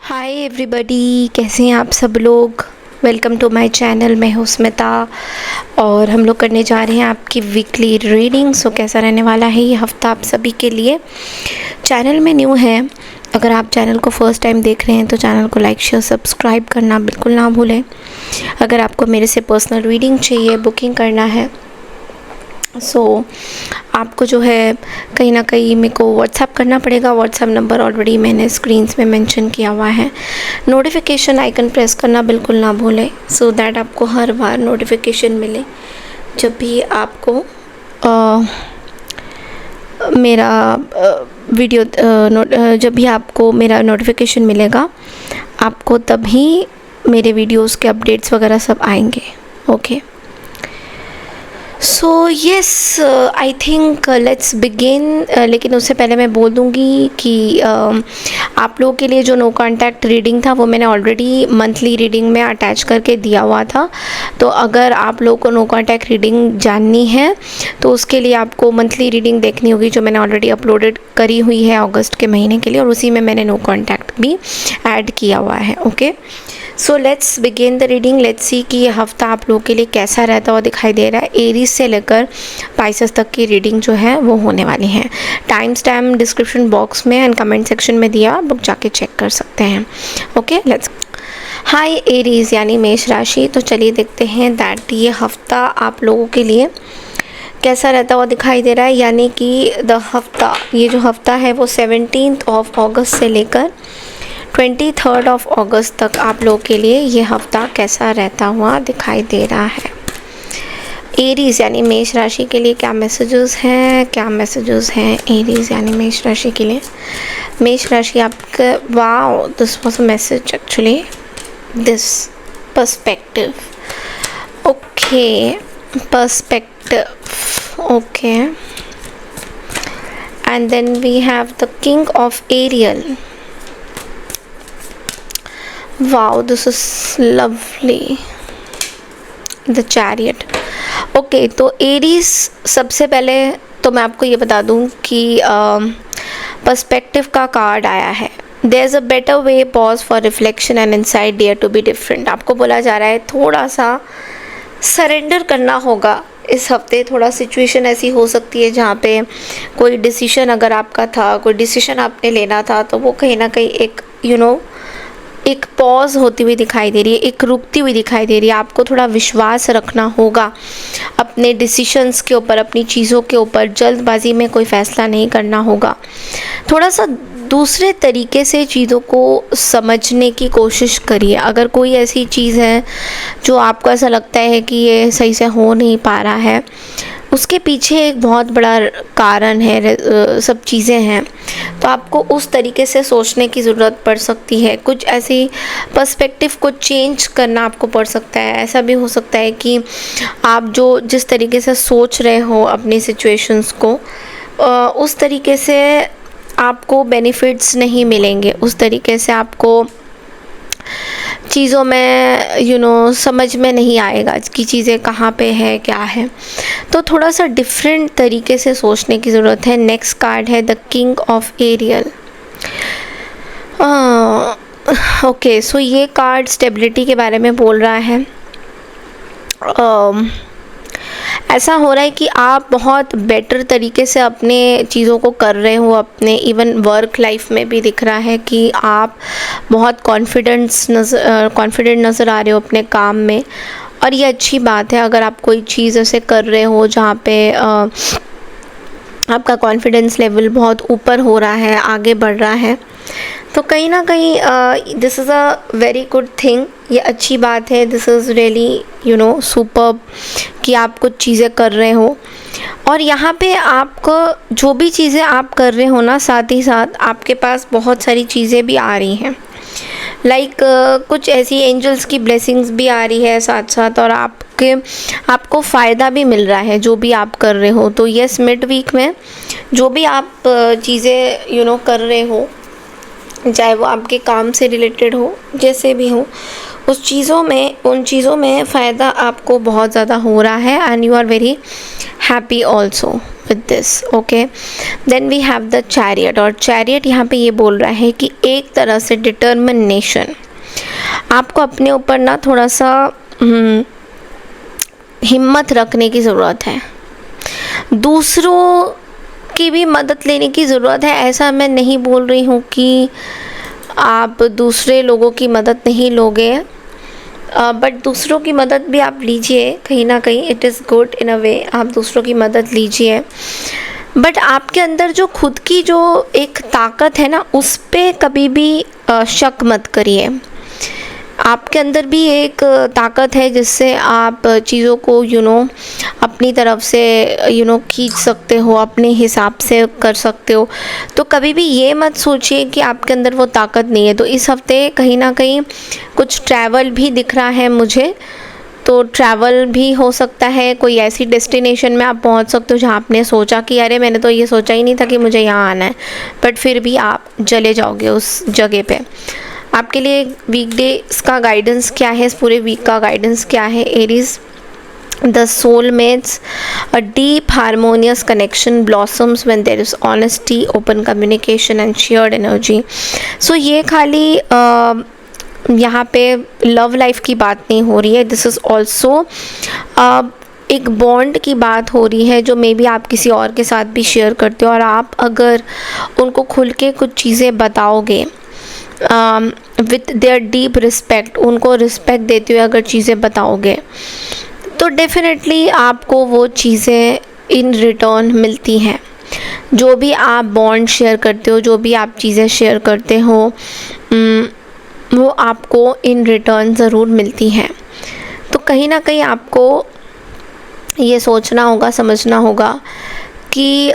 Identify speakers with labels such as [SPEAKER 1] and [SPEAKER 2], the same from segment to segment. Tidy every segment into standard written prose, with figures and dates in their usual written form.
[SPEAKER 1] Hi everybody, कैसे हैं आप सब लोग। Welcome to my channel. मैं हूँ स्मिता और हम लोग करने जा रहे हैं आपकी वीकली रीडिंग। सो कैसा रहने वाला है ये हफ्ता आप सभी के लिए। चैनल में न्यू हैं, अगर आप चैनल को फर्स्ट टाइम देख रहे हैं तो चैनल को लाइक शेयर सब्सक्राइब करना बिल्कुल ना भूलें। अगर आपको मेरे से पर्सनल रीडिंग चाहिए, बुकिंग करना है, आपको जो है कहीं ना कहीं मेरे को व्हाट्सएप करना पड़ेगा। व्हाट्सएप नंबर ऑलरेडी मैंने स्क्रीन्स में मेंशन किया हुआ है। नोटिफिकेशन आइकन प्रेस करना बिल्कुल ना भूलें, सो दैट आपको हर बार नोटिफिकेशन मिले जब भी आपको मेरा वीडियो जब भी आपको मेरा नोटिफिकेशन मिलेगा, आपको तभी मेरे वीडियोस के अपडेट्स वगैरह सब आएंगे। Okay, so yes, I think let's begin. लेकिन उससे पहले मैं बोल दूँगी कि आप लोगों के लिए जो नो कॉन्टैक्ट रीडिंग था वो मैंने ऑलरेडी मंथली रीडिंग में अटैच करके दिया हुआ था। तो अगर आप लोगों को नो कॉन्टैक्ट रीडिंग जाननी है तो उसके लिए आपको मंथली रीडिंग देखनी होगी, जो मैंने ऑलरेडी अपलोडेड करी हुई है अगस्त के महीने के लिए, और उसी में मैंने नो कॉन्टैक्ट भी ऐड किया हुआ है। Okay, so let's begin the reading. Let's see कि ये हफ्ता आप लोगों के लिए कैसा रहता हुआ दिखाई दे रहा है। एरीज से लेकर पाइसेस तक की रीडिंग जो है वो होने वाली है। टाइम स्टैम्प डिस्क्रिप्शन बॉक्स में एंड कमेंट सेक्शन में दिया, आप लोग जाके चेक कर सकते हैं। Okay, let's. हाय एरीज यानी मेष राशि। तो चलिए देखते हैं दैट ये हफ्ता आप लोगों के लिए कैसा रहता हुआ दिखाई दे रहा है। यानी कि ये जो हफ्ता है वो 17 अगस्त से लेकर 23 अगस्त तक आप लोगों के लिए ये हफ्ता कैसा रहता हुआ दिखाई दे रहा है। एरीज यानी मेष राशि के लिए क्या मैसेजेस हैं एरीज यानी मेष राशि के लिए। मेष राशि आपका, wow, this was a message actually, this perspective. Okay, perspective, okay, and then we have the king of Ariel. Wow, this is lovely. The Chariot. Okay, तो एरीज, सबसे पहले तो मैं आपको ये बता दूं कि पर्सपेक्टिव का कार्ड आया है। There is a better way, pause for reflection and insight dare to be different. आपको बोला जा रहा है थोड़ा सा सरेंडर करना होगा इस हफ्ते। थोड़ा सिचुएशन ऐसी हो सकती है जहाँ पे कोई डिसीजन अगर आपका था, कोई डिसीजन आपने लेना था, तो वो कहीं ना कहीं एक पॉज होती हुई दिखाई दे रही है, एक रुकती हुई दिखाई दे रही है। आपको थोड़ा विश्वास रखना होगा अपने डिसीशंस के ऊपर, अपनी चीज़ों के ऊपर। जल्दबाजी में कोई फ़ैसला नहीं करना होगा। थोड़ा सा दूसरे तरीके से चीज़ों को समझने की कोशिश करिए। अगर कोई ऐसी चीज़ है जो आपको ऐसा लगता है कि ये सही से हो नहीं पा रहा है, उसके पीछे एक बहुत बड़ा कारण है, सब चीज़ें हैं, तो आपको उस तरीके से सोचने की ज़रूरत पड़ सकती है। कुछ ऐसी पर्सपेक्टिव को चेंज करना आपको पड़ सकता है। ऐसा भी हो सकता है कि आप जिस तरीके से सोच रहे हो अपनी सिचुएशंस को, उस तरीके से आपको बेनिफिट्स नहीं मिलेंगे, उस तरीके से आपको चीज़ों में समझ में नहीं आएगा कि चीज़ें कहाँ पे है, क्या है। तो थोड़ा सा डिफरेंट तरीके से सोचने की ज़रूरत है। नेक्स्ट कार्ड है the king of Ariel. Okay, so ये कार्ड स्टेबिलिटी के बारे में बोल रहा है। ऐसा हो रहा है कि आप बहुत बेटर तरीके से अपने चीज़ों को कर रहे हो। अपने इवन वर्क लाइफ में भी दिख रहा है कि आप बहुत कॉन्फिडेंट नज़र आ रहे हो अपने काम में, और ये अच्छी बात है। अगर आप कोई चीज़ ऐसे कर रहे हो जहाँ पे आपका कॉन्फिडेंस लेवल बहुत ऊपर हो रहा है, आगे बढ़ रहा है, तो कहीं ना कहीं this is a very good thing. ये अच्छी बात है। दिस इज़ रियली सुपर्ब कि आप कुछ चीज़ें कर रहे हो, और यहाँ पे आपको जो भी चीज़ें आप कर रहे हो ना, साथ ही साथ आपके पास बहुत सारी चीज़ें भी आ रही हैं। कुछ ऐसी एंजल्स की ब्लेसिंग्स भी आ रही है साथ साथ, और आपको फ़ायदा भी मिल रहा है जो भी आप कर रहे हो। तो यस, मिड वीक में जो भी आप चीज़ें कर रहे हो, चाहे वो आपके काम से रिलेटेड हो, जैसे भी हो, उन चीज़ों में फ़ायदा आपको बहुत ज़्यादा हो रहा है, and you are very happy also. with this. Okay, then we have the chariot, और chariot यहाँ पे ये बोल रहा है कि एक तरह से determination, आपको अपने ऊपर ना थोड़ा सा हिम्मत रखने की ज़रूरत है, दूसरों की भी मदद लेने की ज़रूरत है। ऐसा मैं नहीं बोल रही हूँ कि आप दूसरे लोगों की मदद नहीं लोगे, बट दूसरों की मदद भी आप लीजिए कहीं ना कहीं, इट इज़ गुड इन अ वे, आप दूसरों की मदद लीजिए, बट आपके अंदर जो खुद की जो एक ताकत है ना, उस पर कभी भी शक मत करिए। आपके अंदर भी एक ताकत है जिससे आप चीज़ों को अपनी तरफ से खींच सकते हो, अपने हिसाब से कर सकते हो। तो कभी भी ये मत सोचिए कि आपके अंदर वो ताकत नहीं है। तो इस हफ्ते कहीं ना कहीं कुछ ट्रैवल भी दिख रहा है मुझे, तो ट्रैवल भी हो सकता है, कोई ऐसी डेस्टिनेशन में आप पहुंच सकते हो जहां आपने सोचा कि अरे मैंने तो ये सोचा ही नहीं था कि मुझे यहाँ आना है, बट फिर भी आप चले जाओगे उस जगह पे। आपके लिए वीकडेज का गाइडेंस क्या है, इस पूरे वीक का गाइडेंस क्या है Aries? The soulmates, a deep harmonious connection blossoms when there is honesty, open communication and shared energy. So ये खाली यहाँ पे लव लाइफ की बात नहीं हो रही है, दिस इज़ ऑल्सो एक बॉन्ड की बात हो रही है जो मे बी आप किसी और के साथ भी शेयर करते हो, और आप अगर उनको खुल के कुछ चीज़ें बताओगे विथ देयर डीप रिस्पेक्ट, उनको रिस्पेक्ट देते हुए अगर चीज़ें बताओगे, तो डेफिनेटली आपको वो चीज़ें इन रिटर्न मिलती हैं। जो भी आप बॉन्ड शेयर करते हो, जो भी आप चीज़ें शेयर करते हो, वो आपको इन रिटर्न ज़रूर मिलती हैं। तो कहीं ना कहीं आपको ये सोचना होगा, समझना होगा कि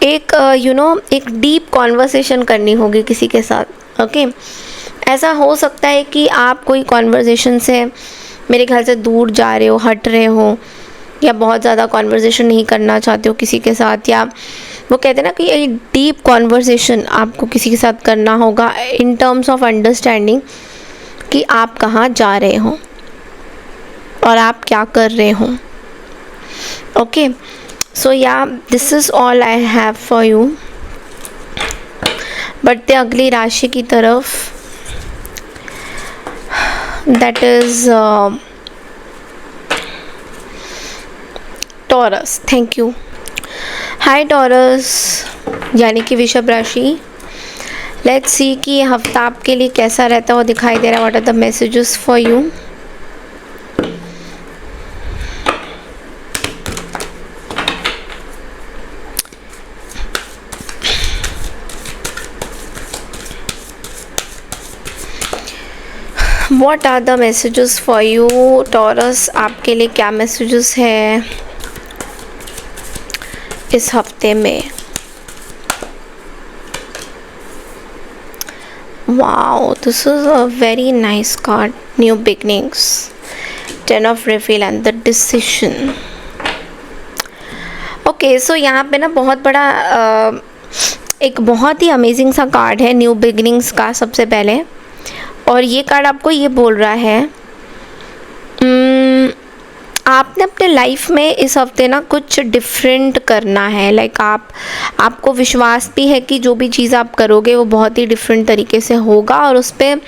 [SPEAKER 1] एक डीप कॉन्वर्सेशन करनी होगी किसी के साथ। ओके, ऐसा हो सकता है कि आप कोई कॉन्वर्सेशन से मेरे ख्याल से दूर जा रहे हो, हट रहे हो, या बहुत ज़्यादा कॉन्वर्सेशन नहीं करना चाहते हो किसी के साथ, या वो कहते हैं ना कि एक डीप कॉन्वर्सेशन आपको किसी के साथ करना होगा इन टर्म्स ऑफ अंडरस्टैंडिंग कि आप कहाँ जा रहे हो और आप क्या कर रहे हो। ओके, सो या this is all I have for you. बढ़ते अगली राशि की तरफ, that is Taurus. Thank you. Hi Taurus, यानी कि वृषभ राशि। लेट्स सी कि ये हफ्ता आपके लिए कैसा रहता हुआ दिखाई दे रहा है। What are the messages for you? What are the messages for you Taurus? आपके लिए क्या मैसेजेस है इस हफ्ते में? Wow, this is a very nice card. New beginnings, Ten of Reveal and the Decision. Okay, so यहाँ पे ना बहुत बड़ा एक बहुत ही अमेजिंग सा कार्ड है न्यू बिगिनिंग्स का सबसे पहले, और ये कार्ड आपको ये बोल रहा है आपने अपने लाइफ में इस हफ्ते ना कुछ डिफरेंट करना है। लाइक आपको विश्वास भी है कि जो भी चीज़ आप करोगे वो बहुत ही डिफरेंट तरीके से होगा, और उस पर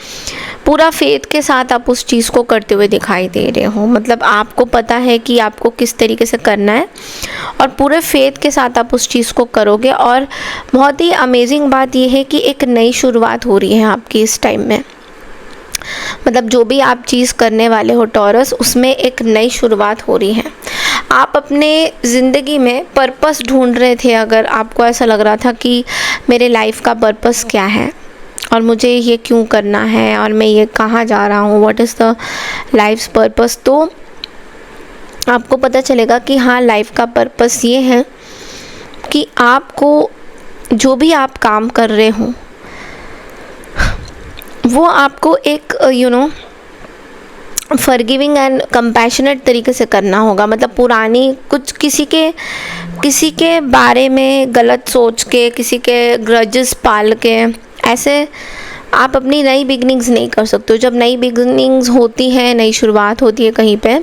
[SPEAKER 1] पूरा फेथ के साथ आप उस चीज़ को करते हुए दिखाई दे रहे हो। मतलब आपको पता है कि आपको किस तरीके से करना है और पूरे फेथ के साथ आप उस चीज़ को करोगे। और बहुत ही अमेजिंग बात यह है कि एक नई शुरुआत हो रही है आपकी इस टाइम में। मतलब जो भी आप चीज़ करने वाले हो टॉरस, उसमें एक नई शुरुआत हो रही है। आप अपने ज़िंदगी में पर्पस ढूंढ रहे थे, अगर आपको ऐसा लग रहा था कि मेरे लाइफ का पर्पस क्या है और मुझे ये क्यों करना है और मैं ये कहाँ जा रहा हूँ, what is the life's purpose, तो आपको पता चलेगा कि हाँ, लाइफ का पर्पस ये है कि आपको जो भी आप काम कर रहे हो वो आपको एक फॉरगिविंग एंड कंपैशनेट तरीके से करना होगा। मतलब पुरानी कुछ किसी के बारे में गलत सोच के, किसी के ग्रजेस पाल के, ऐसे आप अपनी नई बिगनिंग्स नहीं कर सकते हो। जब नई बिगनिंग्स होती हैं, नई शुरुआत होती है कहीं पे,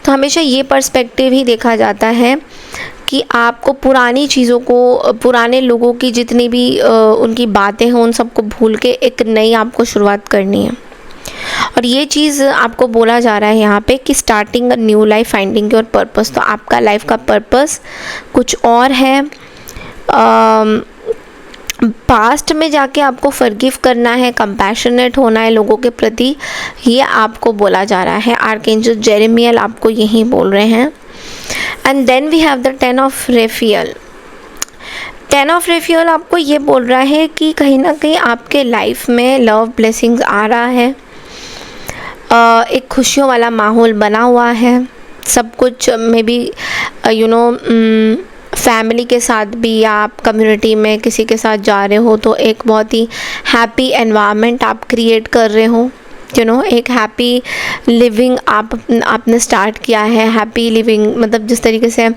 [SPEAKER 1] तो हमेशा ये पर्सपेक्टिव ही देखा जाता है कि आपको पुरानी चीज़ों को, पुराने लोगों की जितनी भी उनकी बातें हों, उन सबको भूल के एक नई आपको शुरुआत करनी है। और ये चीज़ आपको बोला जा रहा है यहाँ पे कि starting a new life, finding your purpose. तो आपका लाइफ का पर्पस कुछ और है। पास्ट में जाके आपको फॉरगिव करना है, कंपैशनेट होना है लोगों के प्रति, ये आपको बोला जा रहा है। आर्कएंजल जेरेमियल आपको यही बोल रहे हैं। And then we have the 10 of Raphael. 10 of Raphael आपको ये बोल रहा है कि कहीं ना कहीं आपके लाइफ में लव ब्लेसिंग्स आ रहा है, एक खुशियों वाला माहौल बना हुआ है, सब कुछ मे बी फैमिली के साथ भी, या आप कम्युनिटी में किसी के साथ जा रहे हो तो एक बहुत ही हैप्पी एनवायरनमेंट आप क्रिएट कर रहे हो। एक हैप्पी लिविंग आपने स्टार्ट किया है। हैप्पी लिविंग मतलब जिस तरीके से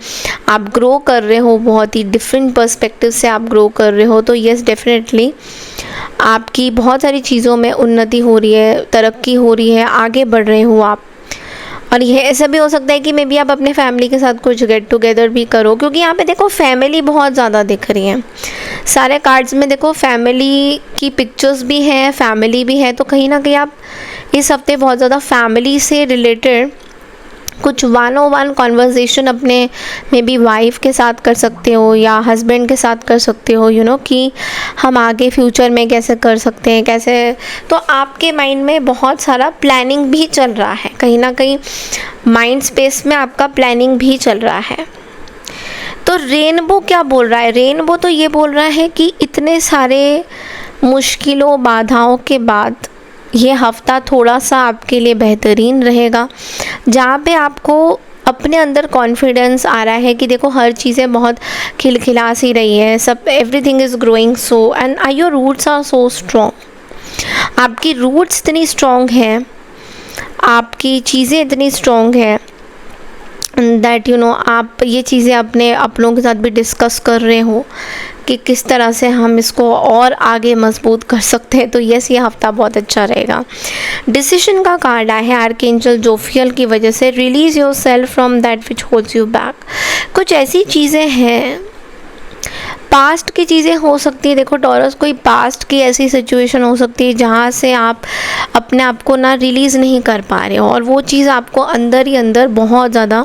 [SPEAKER 1] आप ग्रो कर रहे हो, बहुत ही डिफरेंट पर्सपेक्टिव से आप ग्रो कर रहे हो। तो यस, डेफिनेटली आपकी बहुत सारी चीज़ों में उन्नति हो रही है, तरक्की हो रही है, आगे बढ़ रहे हो आप। और यह ऐसा भी हो सकता है कि मे बी आप अपने फैमिली के साथ कुछ गेट टुगेदर भी करो, क्योंकि यहाँ पे देखो फैमिली बहुत ज़्यादा दिख रही है। सारे कार्ड्स में देखो फैमिली की पिक्चर्स भी हैं, फैमिली भी है। तो कहीं ना कहीं आप इस हफ्ते बहुत ज़्यादा फैमिली से रिलेटेड कुछ 1-on-1 कॉन्वर्जेसन अपने मे बी वाइफ के साथ कर सकते हो या हस्बैंड के साथ कर सकते हो, कि हम आगे फ्यूचर में कैसे कर सकते हैं, कैसे। तो आपके माइंड में बहुत सारा प्लानिंग भी चल रहा है, कहीं ना कहीं माइंड स्पेस में आपका प्लानिंग भी चल रहा है। तो रेनबो क्या बोल रहा है? रेनबो तो ये बोल रहा है कि इतने सारे मुश्किलों, बाधाओं के बाद ये हफ़्ता थोड़ा सा आपके लिए बेहतरीन रहेगा, जहाँ पे आपको अपने अंदर कॉन्फिडेंस आ रहा है कि देखो हर चीज़ें बहुत खिलखिला सी रही है, सब everything is growing so, and your roots are so strong. आपकी रूट्स इतनी स्ट्रॉन्ग हैं, आपकी चीज़ें इतनी स्ट्रॉन्ग है दैट आप ये चीज़ें अपने अपनों के साथ भी डिस्कस कर रहे हो कि किस तरह से हम इसको और आगे मजबूत कर सकते हैं। तो यस, ये हफ्ता बहुत अच्छा रहेगा। डिसीजन का कार्ड आया है आर्कएंजल जोफियल की वजह से। Release your self from that which holds you back. कुछ ऐसी चीज़ें हैं, पास्ट की चीज़ें हो सकती है। देखो टॉरस, कोई पास्ट की ऐसी सिचुएशन हो सकती है जहाँ से आप अपने आप को ना रिलीज़ नहीं कर पा रहे हो, और वो चीज़ आपको अंदर ही अंदर बहुत ज़्यादा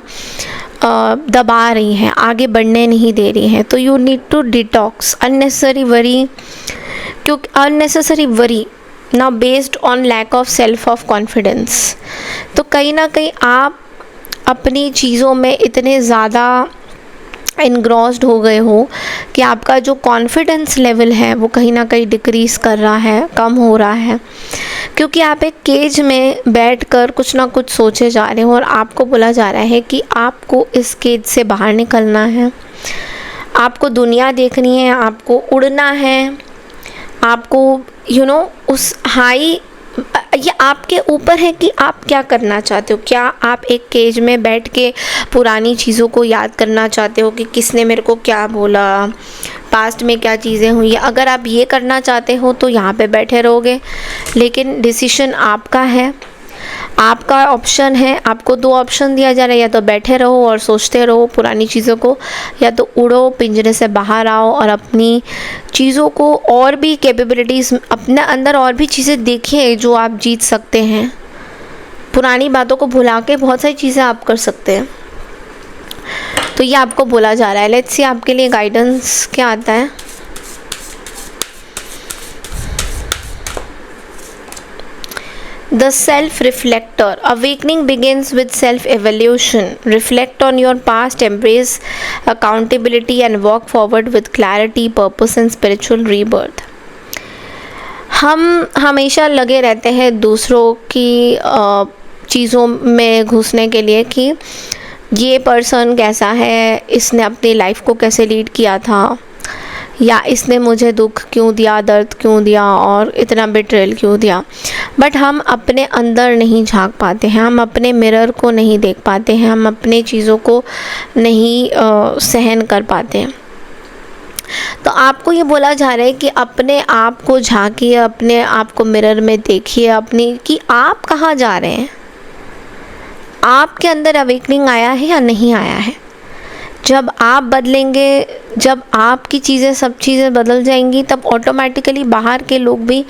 [SPEAKER 1] दबा रही हैं, आगे बढ़ने नहीं दे रही हैं। तो you need to detox unnecessary worry, क्योंकि अननेसेसरी वरी ना based on lack of self of confidence. तो कहीं ना कहीं आप अपनी चीज़ों में इतने ज़्यादा इनग्रॉस्ड हो गए हो कि आपका जो कॉन्फिडेंस लेवल है वो कहीं ना कहीं डिक्रीज़ कर रहा है, कम हो रहा है, क्योंकि आप एक केज में बैठकर कुछ ना कुछ सोचे जा रहे हो और आपको बोला जा रहा है कि आपको इस केज से बाहर निकलना है, आपको दुनिया देखनी है, आपको उड़ना है, आपको उस हाई, ये आपके ऊपर है कि आप क्या करना चाहते हो। क्या आप एक केज में बैठ के पुरानी चीज़ों को याद करना चाहते हो कि किसने मेरे को क्या बोला, पास्ट में क्या चीज़ें हुई। अगर आप ये करना चाहते हो तो यहाँ पे बैठे रहोगे, लेकिन डिसीजन आपका है, आपका ऑप्शन है। आपको 2 ऑप्शन दिया जा रहा है, या तो बैठे रहो और सोचते रहो पुरानी चीज़ों को, या तो उड़ो, पिंजरे से बाहर आओ और अपनी चीज़ों को और भी कैपेबिलिटीज़ अपने अंदर और भी चीज़ें देखिए जो आप जीत सकते हैं। पुरानी बातों को भुला के बहुत सारी चीज़ें आप कर सकते हैं। तो ये आपको बोला जा रहा है। लेट्स सी आपके लिए गाइडेंस क्या आता है। The self-reflector. Awakening begins with self-evaluation. Reflect on your past, embrace accountability and walk forward with clarity, purpose and spiritual rebirth. हम हमेशा लगे रहते हैं दूसरों की चीज़ों में घुसने के लिए कि ये पर्सन कैसा है, इसने अपनी लाइफ को कैसे लीड किया था, या इसने मुझे दुख क्यों दिया, दर्द क्यों दिया और इतना बिट्रेल क्यों दिया। बट हम अपने अंदर नहीं झांक पाते हैं, हम अपने मिरर को नहीं देख पाते हैं, हम अपने चीज़ों को नहीं सहन कर पाते हैं। तो आपको ये बोला जा रहा है कि अपने आप को झांकिए, अपने आप को मिरर में देखिए अपनी, कि आप कहाँ जा रहे हैं, आपके अंदर अवेकनिंग आया है या नहीं आया है। जब आप बदलेंगे, जब आपकी चीज़ें, सब चीज़ें बदल जाएंगी, तब ऑटोमेटिकली बाहर के लोग भी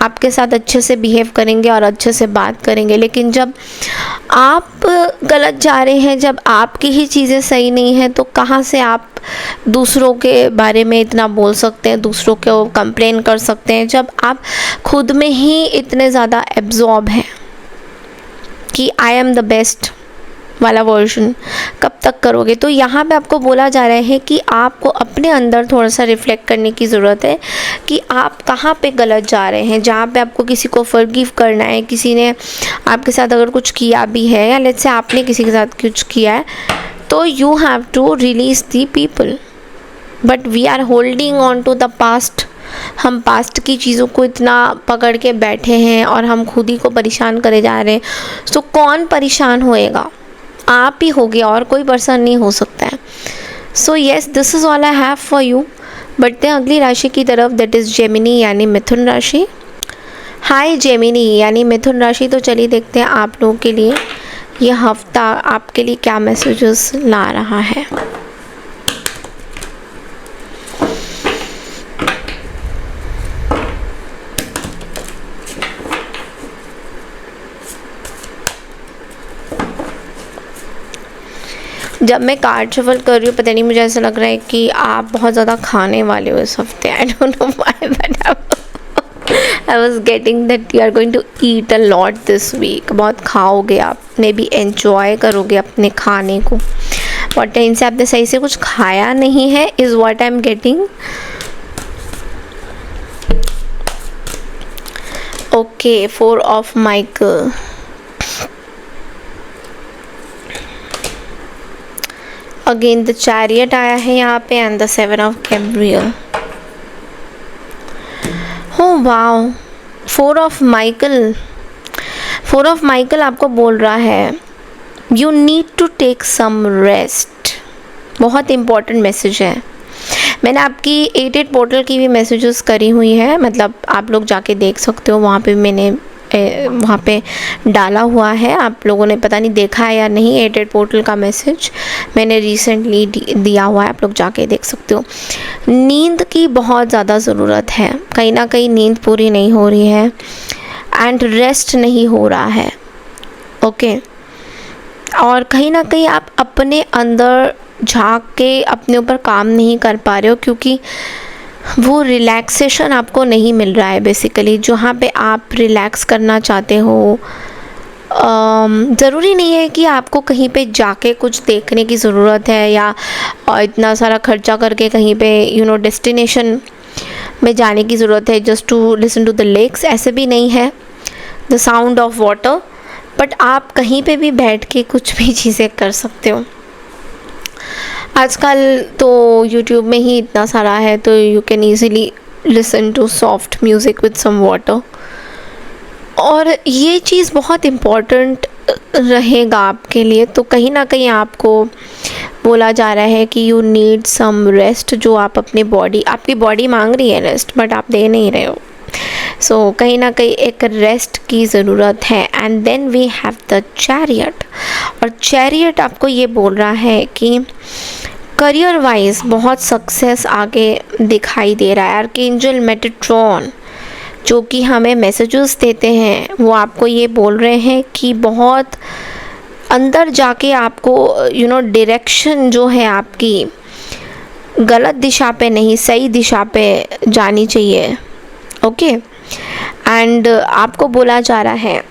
[SPEAKER 1] आपके साथ अच्छे से बिहेव करेंगे और अच्छे से बात करेंगे। लेकिन जब आप गलत जा रहे हैं, जब आपकी ही चीज़ें सही नहीं हैं, तो कहाँ से आप दूसरों के बारे में इतना बोल सकते हैं, दूसरों को कंप्लेन कर सकते हैं, जब आप खुद में ही इतने ज़्यादा एब्जॉर्ब हैं कि आई एम द बेस्ट वाला वर्जन कब तक करोगे। तो यहाँ पे आपको बोला जा रहा है कि आपको अपने अंदर थोड़ा सा रिफ्लेक्ट करने की ज़रूरत है कि आप कहाँ पे गलत जा रहे हैं। जहाँ पे आपको किसी को फॉरगिव करना है, किसी ने आपके साथ अगर कुछ किया भी है, या लेट्स से आपने किसी के साथ कुछ किया है, तो you have to release the people. But we are holding on to the past. हम पास्ट की चीज़ों को इतना पकड़ के बैठे हैं और हम खुद ही को परेशान करे जा रहे हैं। सो कौन परेशान होएगा? आप ही होगे, और कोई पर्सन नहीं हो सकता है। सो yes, this is all I have for you. बढ़ते हैं अगली राशि की तरफ, दैट इज़ जेमिनी यानी मिथुन राशि। हाय जेमिनी यानी मिथुन राशि। तो चलिए देखते हैं आप लोगों के लिए ये हफ्ता आपके लिए क्या मैसेजेस ला रहा है। जब मैं कार्ड शफल कर रही हूँ, पता नहीं, मुझे ऐसा लग रहा है कि आप बहुत ज़्यादा खाने वाले हो इस हफ्ते। I don't know why, but I was getting that you are going to eat a lot this week. बहुत खाओगे आप, मे बी एंजॉय करोगे अपने खाने को। बहुत टाइम से आपने सही से कुछ खाया नहीं है, is what I am getting. Okay, 4 of Michael. Again the chariot आया है यहाँ पे, एंड द 7 ऑफ गैब्रियल। हो wow, 4 of Michael. 4 of Michael आपको बोल रहा है you need to take some rest. बहुत इम्पॉर्टेंट मैसेज है। मैंने आपकी 88 पोर्टल की भी मैसेजेस करी हुई है, मतलब आप लोग जाके देख सकते हो, वहाँ पे मैंने वहाँ पे डाला हुआ है। आप लोगों ने पता नहीं देखा है या नहीं, 88 पोर्टल का मैसेज मैंने रिसेंटली दिया हुआ है, आप लोग जाके देख सकते हो। नींद की बहुत ज़्यादा ज़रूरत है, कहीं ना कहीं नींद पूरी नहीं हो रही है, एंड रेस्ट नहीं हो रहा है। ओके, और कहीं ना कहीं आप अपने अंदर झांक के अपने ऊपर काम नहीं कर पा रहे हो, क्योंकि वो रिलैक्सेशन आपको नहीं मिल रहा है। बेसिकली जहाँ पे आप रिलैक्स करना चाहते हो, ज़रूरी नहीं है कि आपको कहीं पे जाके कुछ देखने की ज़रूरत है, या इतना सारा खर्चा करके कहीं पे डेस्टिनेशन में जाने की ज़रूरत है just to listen to the lakes. ऐसे भी नहीं है, the sound of water. But आप कहीं पे भी बैठ के कुछ भी चीज़ें कर सकते हो। आजकल तो YouTube में ही इतना सारा है, तो you can easily listen to soft music with some water. और ये चीज़ बहुत इम्पॉर्टेंट रहेगा आपके लिए। तो कहीं ना कहीं आपको बोला जा रहा है कि यू नीड सम रेस्ट, जो आप अपनी आपकी बॉडी मांग रही है रेस्ट, बट आप दे नहीं रहे हो। सो कहीं ना कहीं एक रेस्ट की ज़रूरत है। And then we have the chariot, और चैरियट आपको ये बोल रहा है कि करियर वाइज बहुत सक्सेस आगे दिखाई दे रहा है। आर्कएंजल मेटाट्रॉन जो कि हमें मैसेजेस देते हैं, वो आपको ये बोल रहे हैं कि बहुत अंदर जाके आपको डायरेक्शन जो है आपकी गलत दिशा पे नहीं, सही दिशा पे जानी चाहिए। ओके, एंड आपको बोला जा रहा है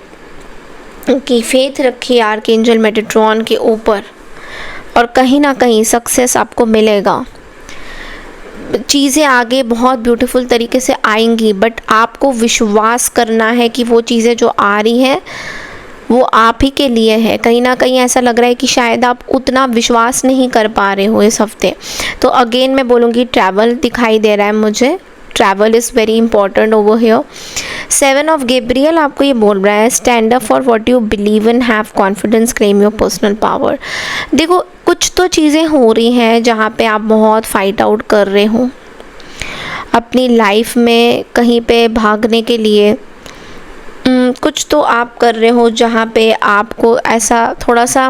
[SPEAKER 1] कि फेथ रखिए आर्कएंजल मेटाट्रॉन के ऊपर, और कहीं ना कहीं सक्सेस आपको मिलेगा। चीज़ें आगे बहुत ब्यूटीफुल तरीके से आएंगी, बट आपको विश्वास करना है कि वो चीज़ें जो आ रही हैं वो आप ही के लिए है। कहीं ना कहीं ऐसा लग रहा है कि शायद आप उतना विश्वास नहीं कर पा रहे हो इस हफ्ते। तो अगेन मैं बोलूँगी ट्रैवल दिखाई दे रहा है मुझे, travel is very important over here. 7 of Gabriel आपको ये बोल रहा है stand up for what you believe in, have confidence, claim your personal power. देखो कुछ तो चीज़ें हो रही हैं जहाँ पे आप बहुत फाइट आउट कर रहे हो अपनी लाइफ में, कहीं पे भागने के लिए। कुछ तो आप कर रहे हो जहाँ पे आपको ऐसा थोड़ा सा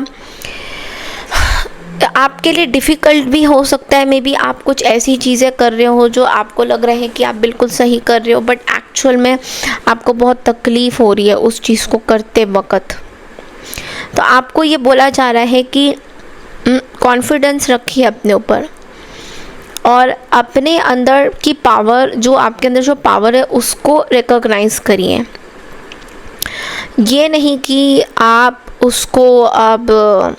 [SPEAKER 1] आपके लिए डिफ़िकल्ट भी हो सकता है, मे बी आप कुछ ऐसी चीज़ें कर रहे हो जो आपको लग रहा है कि आप बिल्कुल सही कर रहे हो, बट एक्चुअल में आपको बहुत तकलीफ़ हो रही है उस चीज़ को करते वक्त। तो आपको ये बोला जा रहा है कि कॉन्फिडेंस रखिए अपने ऊपर, और अपने अंदर की पावर, जो आपके अंदर जो पावर है उसको रिकॉग्नाइज़ करिए। ये नहीं कि आप उसको अब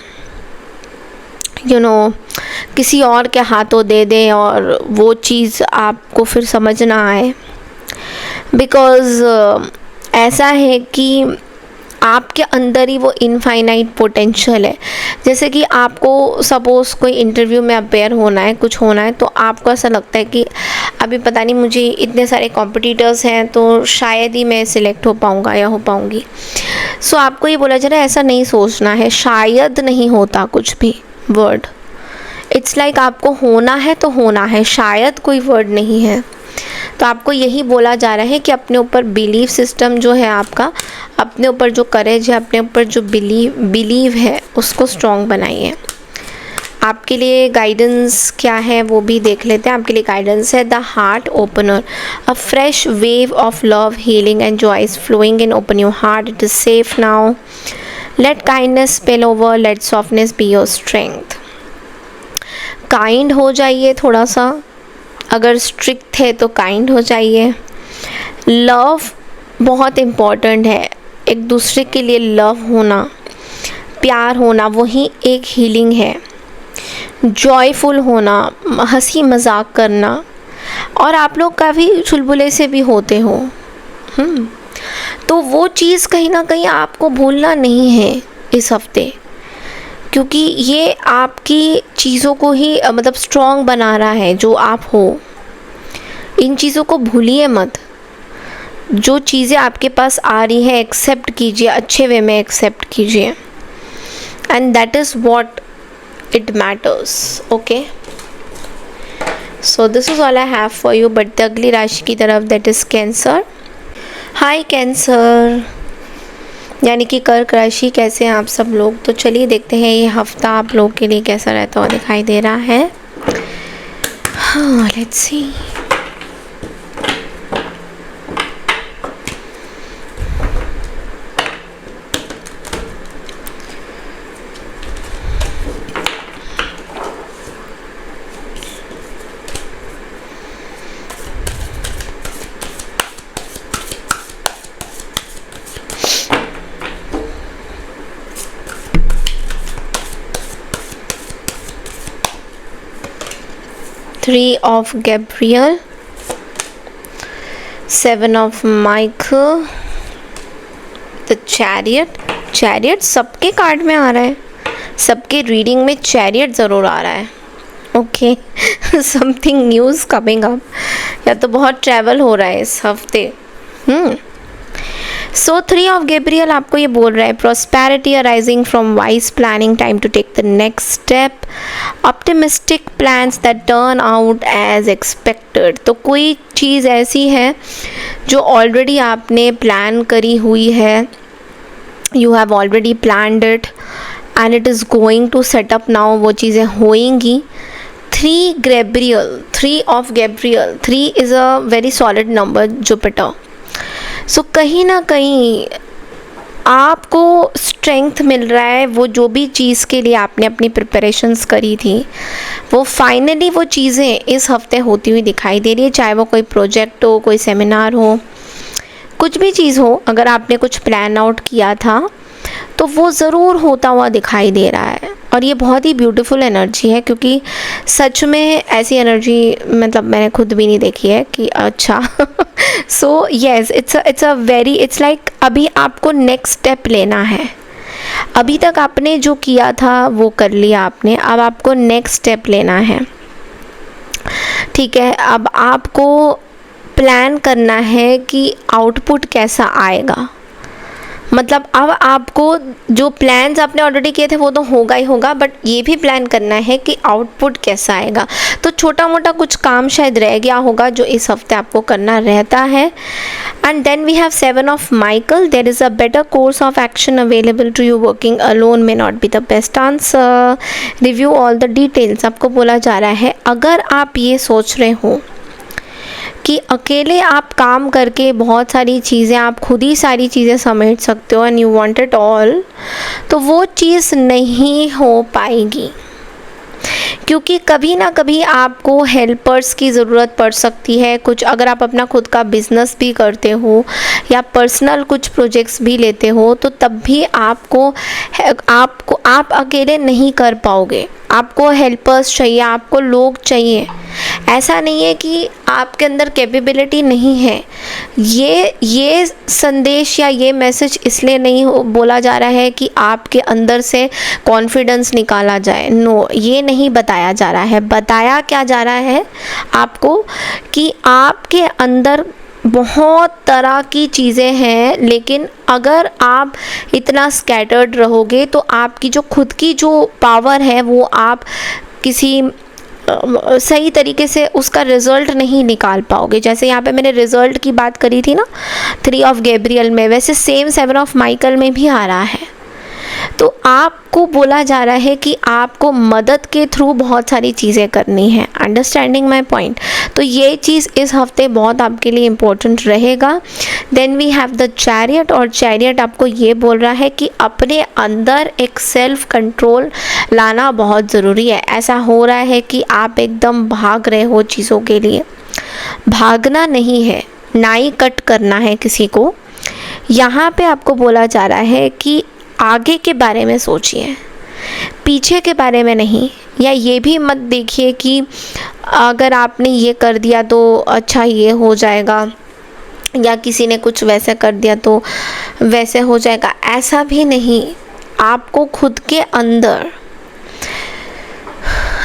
[SPEAKER 1] किसी और के हाथों दे दें और वो चीज़ आपको फिर समझ ना आए, बिकॉज़ ऐसा है कि आपके अंदर ही वो इनफाइनाइट पोटेंशियल है। जैसे कि आपको सपोज़ कोई इंटरव्यू में अपेयर होना है, कुछ होना है, तो आपको ऐसा लगता है कि अभी पता नहीं, मुझे इतने सारे कॉम्पिटिटर्स हैं तो शायद ही मैं सिलेक्ट हो पाऊँगा या हो पाऊँगी। सो आपको ये बोला जा रहा है ऐसा नहीं सोचना है, शायद नहीं होता कुछ भी वर्ड। इट्स लाइक आपको होना है तो होना है, शायद कोई वर्ड नहीं है। तो आपको यही बोला जा रहा है कि अपने ऊपर बिलीव सिस्टम जो है आपका, अपने ऊपर जो करेज है, अपने ऊपर जो बिलीव है, उसको स्ट्रॉन्ग बनाइए। आपके लिए गाइडेंस क्या है वो भी देख लेते हैं। आपके लिए गाइडेंस है the heart opener, a fresh wave of love, healing and joy is flowing in, open your heart, it is safe now, let kindness spill over, let softness be your strength. Kind हो जाइए थोड़ा सा, अगर strict है तो kind हो जाइए। Love बहुत इम्पॉर्टेंट है, एक दूसरे के लिए लव होना, प्यार होना, वही एक हीलिंग है। जॉयफुल होना, हंसी मजाक करना, और आप लोग काफ़ी चुलबुले से भी होते हो, तो वो चीज़ कहीं ना कहीं आपको भूलना नहीं है इस हफ्ते, क्योंकि ये आपकी चीज़ों को ही मतलब स्ट्रॉन्ग बना रहा है जो आप हो। इन चीज़ों को भूलिए मत। जो चीज़ें आपके पास आ रही है एक्सेप्ट कीजिए, अच्छे वे में एक्सेप्ट कीजिए, and that is what it matters. Okay, so this is all I have for you. But the ugly राशि की तरफ, that is cancer. Hi cancer, यानी कि कर्क राशि। कैसे हैं आप सब लोग? तो चलिए देखते हैं ये हफ्ता आप लोग के लिए कैसा रहता हुआ दिखाई दे रहा है। हाँ, let's see. Three of Gabriel, Seven of Michael, The Chariot। Chariot सबके कार्ड में आ रहा है, सबके रीडिंग में Chariot ज़रूर आ रहा है। Okay, something news coming up, या तो बहुत ट्रैवल हो रहा है इस हफ्ते। सो थ्री ऑफ गैब्रियल आपको ये बोल रहा है, prosperity arising from wise planning, time to take the next step, optimistic plans that turn out as expected. तो कोई चीज़ ऐसी है जो ऑलरेडी आपने प्लान करी हुई है, you have already planned it and it is going to set up now, वो चीज़ें होएंगी। Three of Gabriel, 3 is a very solid number, Jupiter. So कहीं ना कहीं आपको स्ट्रेंथ मिल रहा है, वो जो भी चीज़ के लिए आपने अपनी प्रिपरेशंस करी थी, वो फाइनली वो चीज़ें इस हफ्ते होती हुई दिखाई दे रही है। चाहे वो कोई प्रोजेक्ट हो, कोई सेमिनार हो, कुछ भी चीज़ हो, अगर आपने कुछ प्लान आउट किया था तो वो ज़रूर होता हुआ दिखाई दे रहा है। और ये बहुत ही ब्यूटीफुल एनर्जी है, क्योंकि सच में ऐसी एनर्जी मतलब मैंने खुद भी नहीं देखी है कि अच्छा। So yes, it's a very, it's like अभी आपको नेक्स्ट स्टेप लेना है। अभी तक आपने जो किया था वो कर लिया आपने, अब आपको नेक्स्ट स्टेप लेना है। ठीक है, अब आपको प्लान करना है कि आउटपुट कैसा आएगा, मतलब अब आपको जो प्लान्स आपने ऑलरेडी किए थे वो तो होगा ही होगा, बट ये भी प्लान करना है कि आउटपुट कैसा आएगा। तो छोटा मोटा कुछ काम शायद रह गया होगा जो इस हफ्ते आपको करना रहता है। And then we have 7 of Michael, there is a better course of action available to you, working alone may not be the best answer, review all the details. आपको बोला जा रहा है अगर आप ये सोच रहे हो कि अकेले आप काम करके बहुत सारी चीज़ें, आप खुद ही सारी चीज़ें समेट सकते हो and you want it all, तो वो चीज़ नहीं हो पाएगी, क्योंकि कभी ना कभी आपको हेल्पर्स की ज़रूरत पड़ सकती है। कुछ अगर आप अपना खुद का बिजनेस भी करते हो या पर्सनल कुछ प्रोजेक्ट्स भी लेते हो, तो तब भी आप अकेले नहीं कर पाओगे, आपको हेल्पर्स चाहिए, आपको लोग चाहिए। ऐसा नहीं है कि आपके अंदर कैपेबिलिटी नहीं है। ये संदेश या ये मैसेज इसलिए नहीं बोला जा रहा है कि आपके अंदर से कॉन्फिडेंस निकाला जाए, नो, ये नहीं बताया जा रहा है। बताया क्या जा रहा है आपको कि आपके अंदर बहुत तरह की चीज़ें हैं, लेकिन अगर आप इतना स्कैटर्ड रहोगे तो आपकी जो खुद की जो पावर है वो आप किसी सही तरीके से उसका रिज़ल्ट नहीं निकाल पाओगे। जैसे यहाँ पे मैंने रिज़ल्ट की बात करी थी ना 3 ऑफ गैब्रियल में, वैसे सेम 7 ऑफ माइकल में भी आ रहा है। तो आपको बोला जा रहा है कि आपको मदद के थ्रू बहुत सारी चीज़ें करनी है। Understanding my point? तो ये चीज़ इस हफ्ते बहुत आपके लिए इम्पोर्टेंट रहेगा। Then we have the chariot, और चैरियट आपको ये बोल रहा है कि अपने अंदर एक सेल्फ कंट्रोल लाना बहुत ज़रूरी है। ऐसा हो रहा है कि आप एकदम भाग रहे हो चीज़ों के लिए। भागना नहीं है, ना ही कट करना है किसी को। यहाँ पे आपको बोला जा रहा है कि आगे के बारे में सोचिए, पीछे के बारे में नहीं। या ये भी मत देखिए कि अगर आपने ये कर दिया तो अच्छा ये हो जाएगा, या किसी ने कुछ वैसे कर दिया तो वैसे हो जाएगा, ऐसा भी नहीं। आपको खुद के अंदर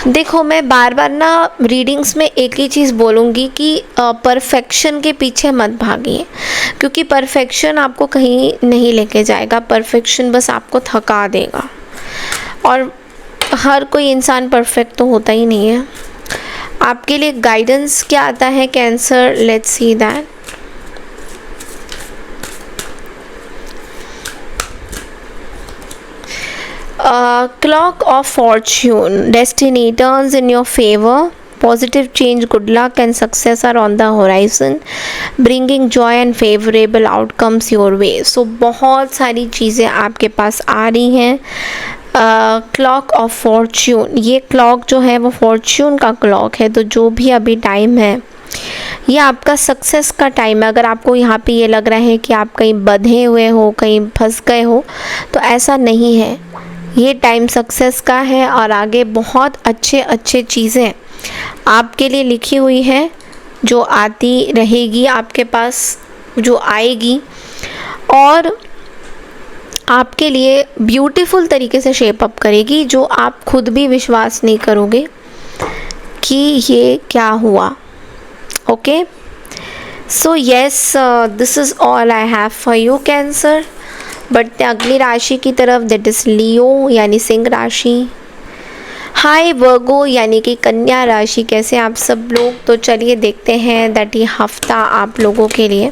[SPEAKER 1] देखो, मैं बार बार ना रीडिंग्स में एक ही चीज़ बोलूँगी कि परफेक्शन के पीछे मत भागिए, क्योंकि परफेक्शन आपको कहीं नहीं लेके जाएगा। परफेक्शन बस आपको थका देगा, और हर कोई इंसान परफेक्ट तो होता ही नहीं है। आपके लिए गाइडेंस क्या आता है cancer, let's see that. Clock of fortune, destiny turns in your favor, positive change, good luck and success are on the horizon, bringing joy and favorable outcomes your way. So बहुत सारी चीज़ें आपके पास आ रही हैं। Clock of Fortune, ये clock जो है वो फॉर्च्यून का क्लॉक है। तो जो भी अभी टाइम है ये आपका सक्सेस का टाइम है। अगर आपको यहाँ पे ये लग रहा है कि आप कहीं बंधे हुए हो, कहीं फंस गए हो, तो ऐसा नहीं है। ये टाइम सक्सेस का है, और आगे बहुत अच्छे चीज़ें आपके लिए लिखी हुई है जो आती रहेगी आपके पास, जो आएगी, और आपके लिए ब्यूटीफुल तरीके से शेप अप करेगी, जो आप खुद भी विश्वास नहीं करोगे कि ये क्या हुआ। Okay, so yes, this is all I have for you cancer. बढ़ते अगली राशि की तरफ, दैट इज़ लियो यानी सिंह राशि। हाय वर्गो यानी कि कन्या राशि, कैसे आप सब लोग? तो चलिए देखते हैं दैट ये हफ्ता आप लोगों के लिए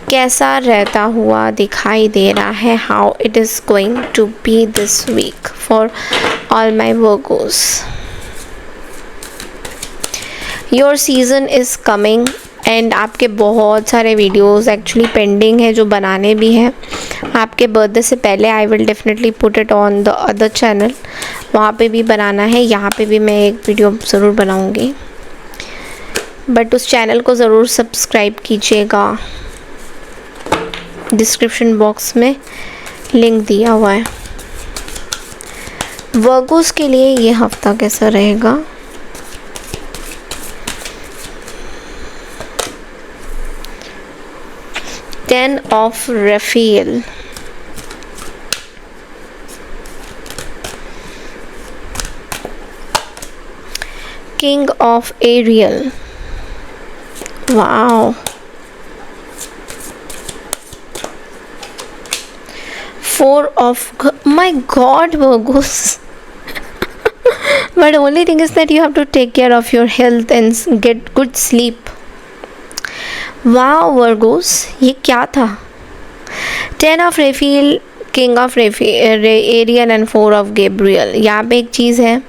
[SPEAKER 1] कैसा रहता हुआ दिखाई दे रहा है। How it is going to be this week for all my Virgos. Your season is coming, and आपके बहुत सारे वीडियोस एक्चुअली पेंडिंग है जो बनाने भी हैं। आपके बर्थडे से पहले I will definitely put it on the other channel, वहाँ पे भी बनाना है। यहाँ पे भी मैं एक वीडियो ज़रूर बनाऊँगी, बट उस चैनल को ज़रूर सब्सक्राइब कीजिएगा। डिस्क्रिप्शन बॉक्स में लिंक दिया हुआ है। वर्गोस के लिए ये हफ्ता कैसा रहेगा? Ten of Raphael, King of Ariel, wow, 4 of my God, Virgos. But only thing is that you have to take care of your health and get good sleep. Wow, Virgos, ये क्या था? 10 of Raphael, King of Ariel and 4 of Gabriel. यहाँ पे एक चीज़ है,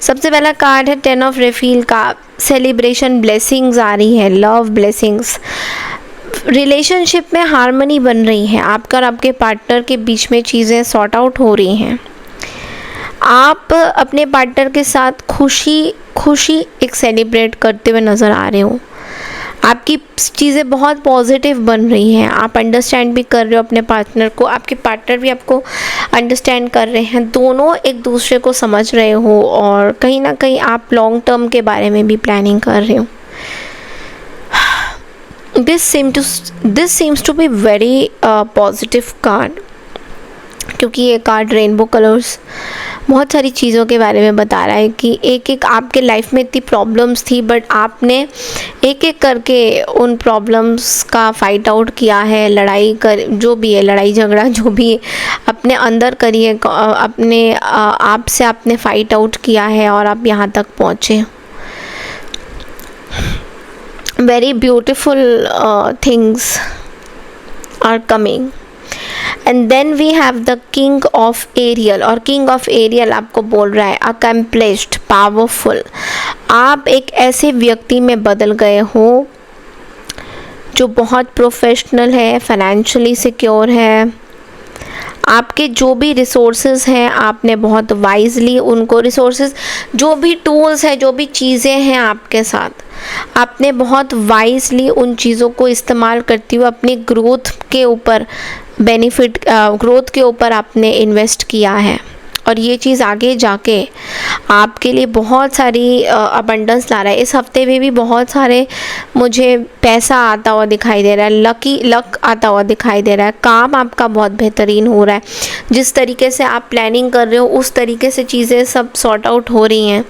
[SPEAKER 1] सबसे पहला card है 10 ऑफ रेफील का, सेलिब्रेशन, ब्लेसिंग्स आ रही है, लव, ब्लेसिंग्स, रिलेशनशिप में हार्मनी बन रही है, आपका और आपके पार्टनर के बीच में चीज़ें सॉर्ट आउट हो रही हैं, आप अपने पार्टनर के साथ खुशी एक सेलिब्रेट करते हुए नज़र आ रहे हो, आपकी चीज़ें बहुत पॉजिटिव बन रही हैं, आप अंडरस्टैंड भी कर रहे हो अपने पार्टनर को, आपके पार्टनर भी आपको अंडरस्टैंड कर रहे हैं, दोनों एक दूसरे को समझ रहे हो और कहीं ना कहीं आप लॉन्ग टर्म के बारे में भी प्लानिंग कर रहे हो. This seems to be very positive card, क्योंकि ये कार्ड रेनबो कलर्स बहुत सारी चीज़ों के बारे में बता रहा है कि एक आपके लाइफ में इतनी प्रॉब्लम्स थी, बट आपने एक करके उन प्रॉब्लम्स का फाइट आउट किया है, लड़ाई झगड़ा जो भी अपने अंदर करिए, अपने आप से आपने फाइट आउट किया है और आप यहाँ तक पहुँचे. Very beautiful things are coming. And then we have the king of Ariel, और किंग ऑफ एरियल आपको बोल रहा है अकम्प्लिश्ड, पावरफुल. आप एक ऐसे व्यक्ति में बदल गए हो जो बहुत प्रोफेशनल है, फाइनेंशियली सिक्योर है, आपके जो भी रिसोर्सेज हैं आपने बहुत वाइजली उनको, रिसोर्सेज जो भी टूल्स हैं, जो भी चीज़ें हैं आपके साथ, आपने बहुत वाइजली उन चीज़ों को इस्तेमाल करती हुए अपनी ग्रोथ के ऊपर ग्रोथ के ऊपर आपने इन्वेस्ट किया है, और ये चीज़ आगे जाके आपके लिए बहुत सारी अबंडेंस ला रहा है. इस हफ्ते में भी बहुत सारे मुझे पैसा आता हुआ दिखाई दे रहा है, लक आता हुआ दिखाई दे रहा है, काम आपका बहुत बेहतरीन हो रहा है, जिस तरीके से आप प्लानिंग कर रहे हो उस तरीके से चीज़ें सब सॉर्ट आउट हो रही हैं.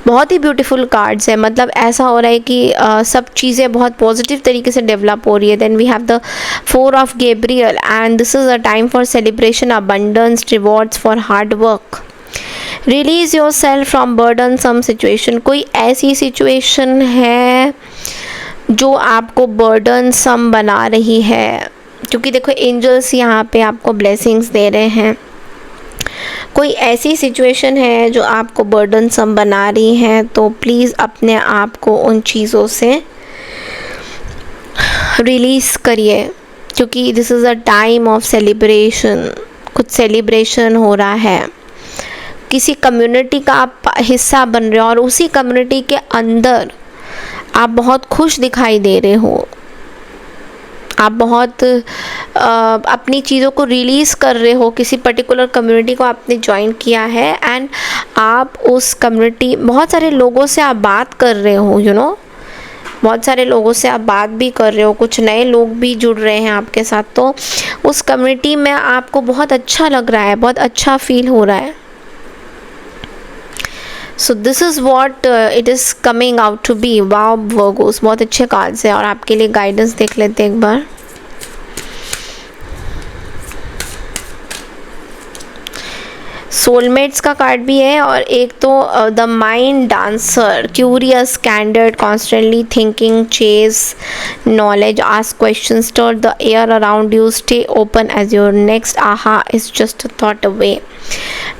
[SPEAKER 1] बहुत ही ब्यूटीफुल कार्ड्स है, मतलब ऐसा हो रहा है कि सब चीज़ें बहुत पॉजिटिव तरीके से डेवलप हो रही है. Then we have the 4 of Gabriel and this is a time for celebration, abundance, rewards for hard work. Release your self from burdensome situation. कोई ऐसी सिचुएशन है जो आपको बर्डन सम बना रही है, क्योंकि देखो एंजल्स यहाँ पे आपको ब्लेसिंग्स दे रहे हैं. कोई ऐसी सिचुएशन है जो आपको बर्डन सम बना रही है, तो प्लीज़ अपने आप को उन चीज़ों से रिलीज़ करिए, क्योंकि this is a time of celebration. कुछ सेलिब्रेशन हो रहा है, किसी कम्युनिटी का आप हिस्सा बन रहे हो और उसी कम्युनिटी के अंदर आप बहुत खुश दिखाई दे रहे हो, आप बहुत अपनी चीज़ों को रिलीज़ कर रहे हो. किसी पर्टिकुलर कम्युनिटी को आपने ज्वाइन किया है एंड आप उस कम्युनिटी, बहुत सारे लोगों से आप बात कर रहे हो, बहुत सारे लोगों से आप बात भी कर रहे हो, कुछ नए लोग भी जुड़ रहे हैं आपके साथ, तो उस कम्युनिटी में आपको बहुत अच्छा लग रहा है, बहुत अच्छा फील हो रहा है. So this is what it is coming out to be. Wow Virgos, बहुत अच्छे कार्ड्स हैं, और आपके लिए गाइडेंस देख लेते हैं एक बार. सोलमेट्स का कार्ड भी है, और एक तो the mind dancer, curious, candid, constantly thinking, chase knowledge, ask question, stir the air around you, stay open as your next aha is just a thought away.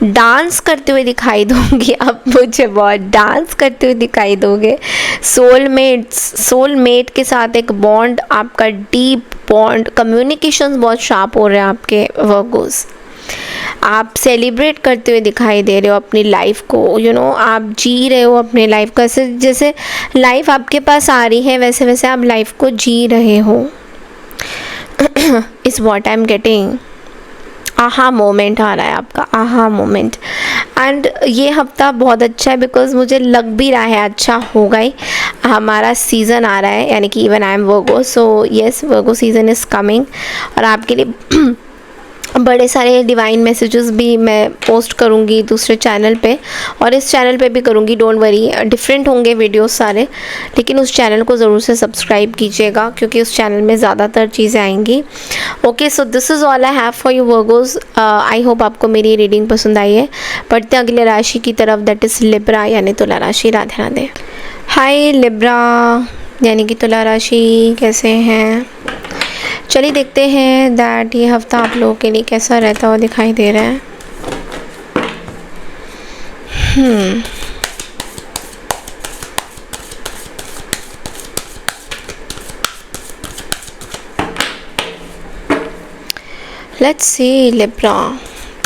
[SPEAKER 1] Dance करते हुए दिखाई दोगे आप मुझे, बहुत डांस करते हुए दिखाई दोगे. सोलमेट के साथ एक बॉन्ड, आपका डीप बॉन्ड, कम्युनिकेशन बहुत शार्प हो रहे हैं आपके वर्गोस. आप सेलिब्रेट करते हुए दिखाई दे रहे हो अपनी लाइफ को, आप जी रहे हो अपनी लाइफ को, ऐसे जैसे लाइफ आपके पास आ रही है वैसे वैसे आप लाइफ को जी रहे हो. इस what I am getting. Aha moment आ रहा है आपका, आहा मोमेंट. एंड ये हफ्ता बहुत अच्छा है, बिकॉज मुझे लग भी रहा है अच्छा होगा ही. हमारा सीज़न आ रहा है, यानी कि even I am Virgo, so yes Virgo season is coming, और आपके लिए बड़े सारे डिवाइन मैसेजेस भी मैं पोस्ट करूँगी दूसरे चैनल पे, और इस चैनल पे भी करूँगी. डोंट वरी, डिफरेंट होंगे वीडियोस सारे, लेकिन उस चैनल को ज़रूर से सब्सक्राइब कीजिएगा, क्योंकि उस चैनल में ज़्यादातर चीज़ें आएंगी. Okay, so this is all I have for you Virgo's. I hope आपको मेरी रीडिंग पसंद आई है। बढ़ते हैं अगले राशि की तरफ, दैट इज़ लिब्रा यानी तुला राशि। राधे राधे। हाय लिब्रा यानी कि तुला राशि, कैसे हैं? चलिए देखते हैं दैट ये हफ्ता आप लोगों के लिए कैसा रहता हुआ दिखाई दे रहा है। लेट्स सी लिब्रा,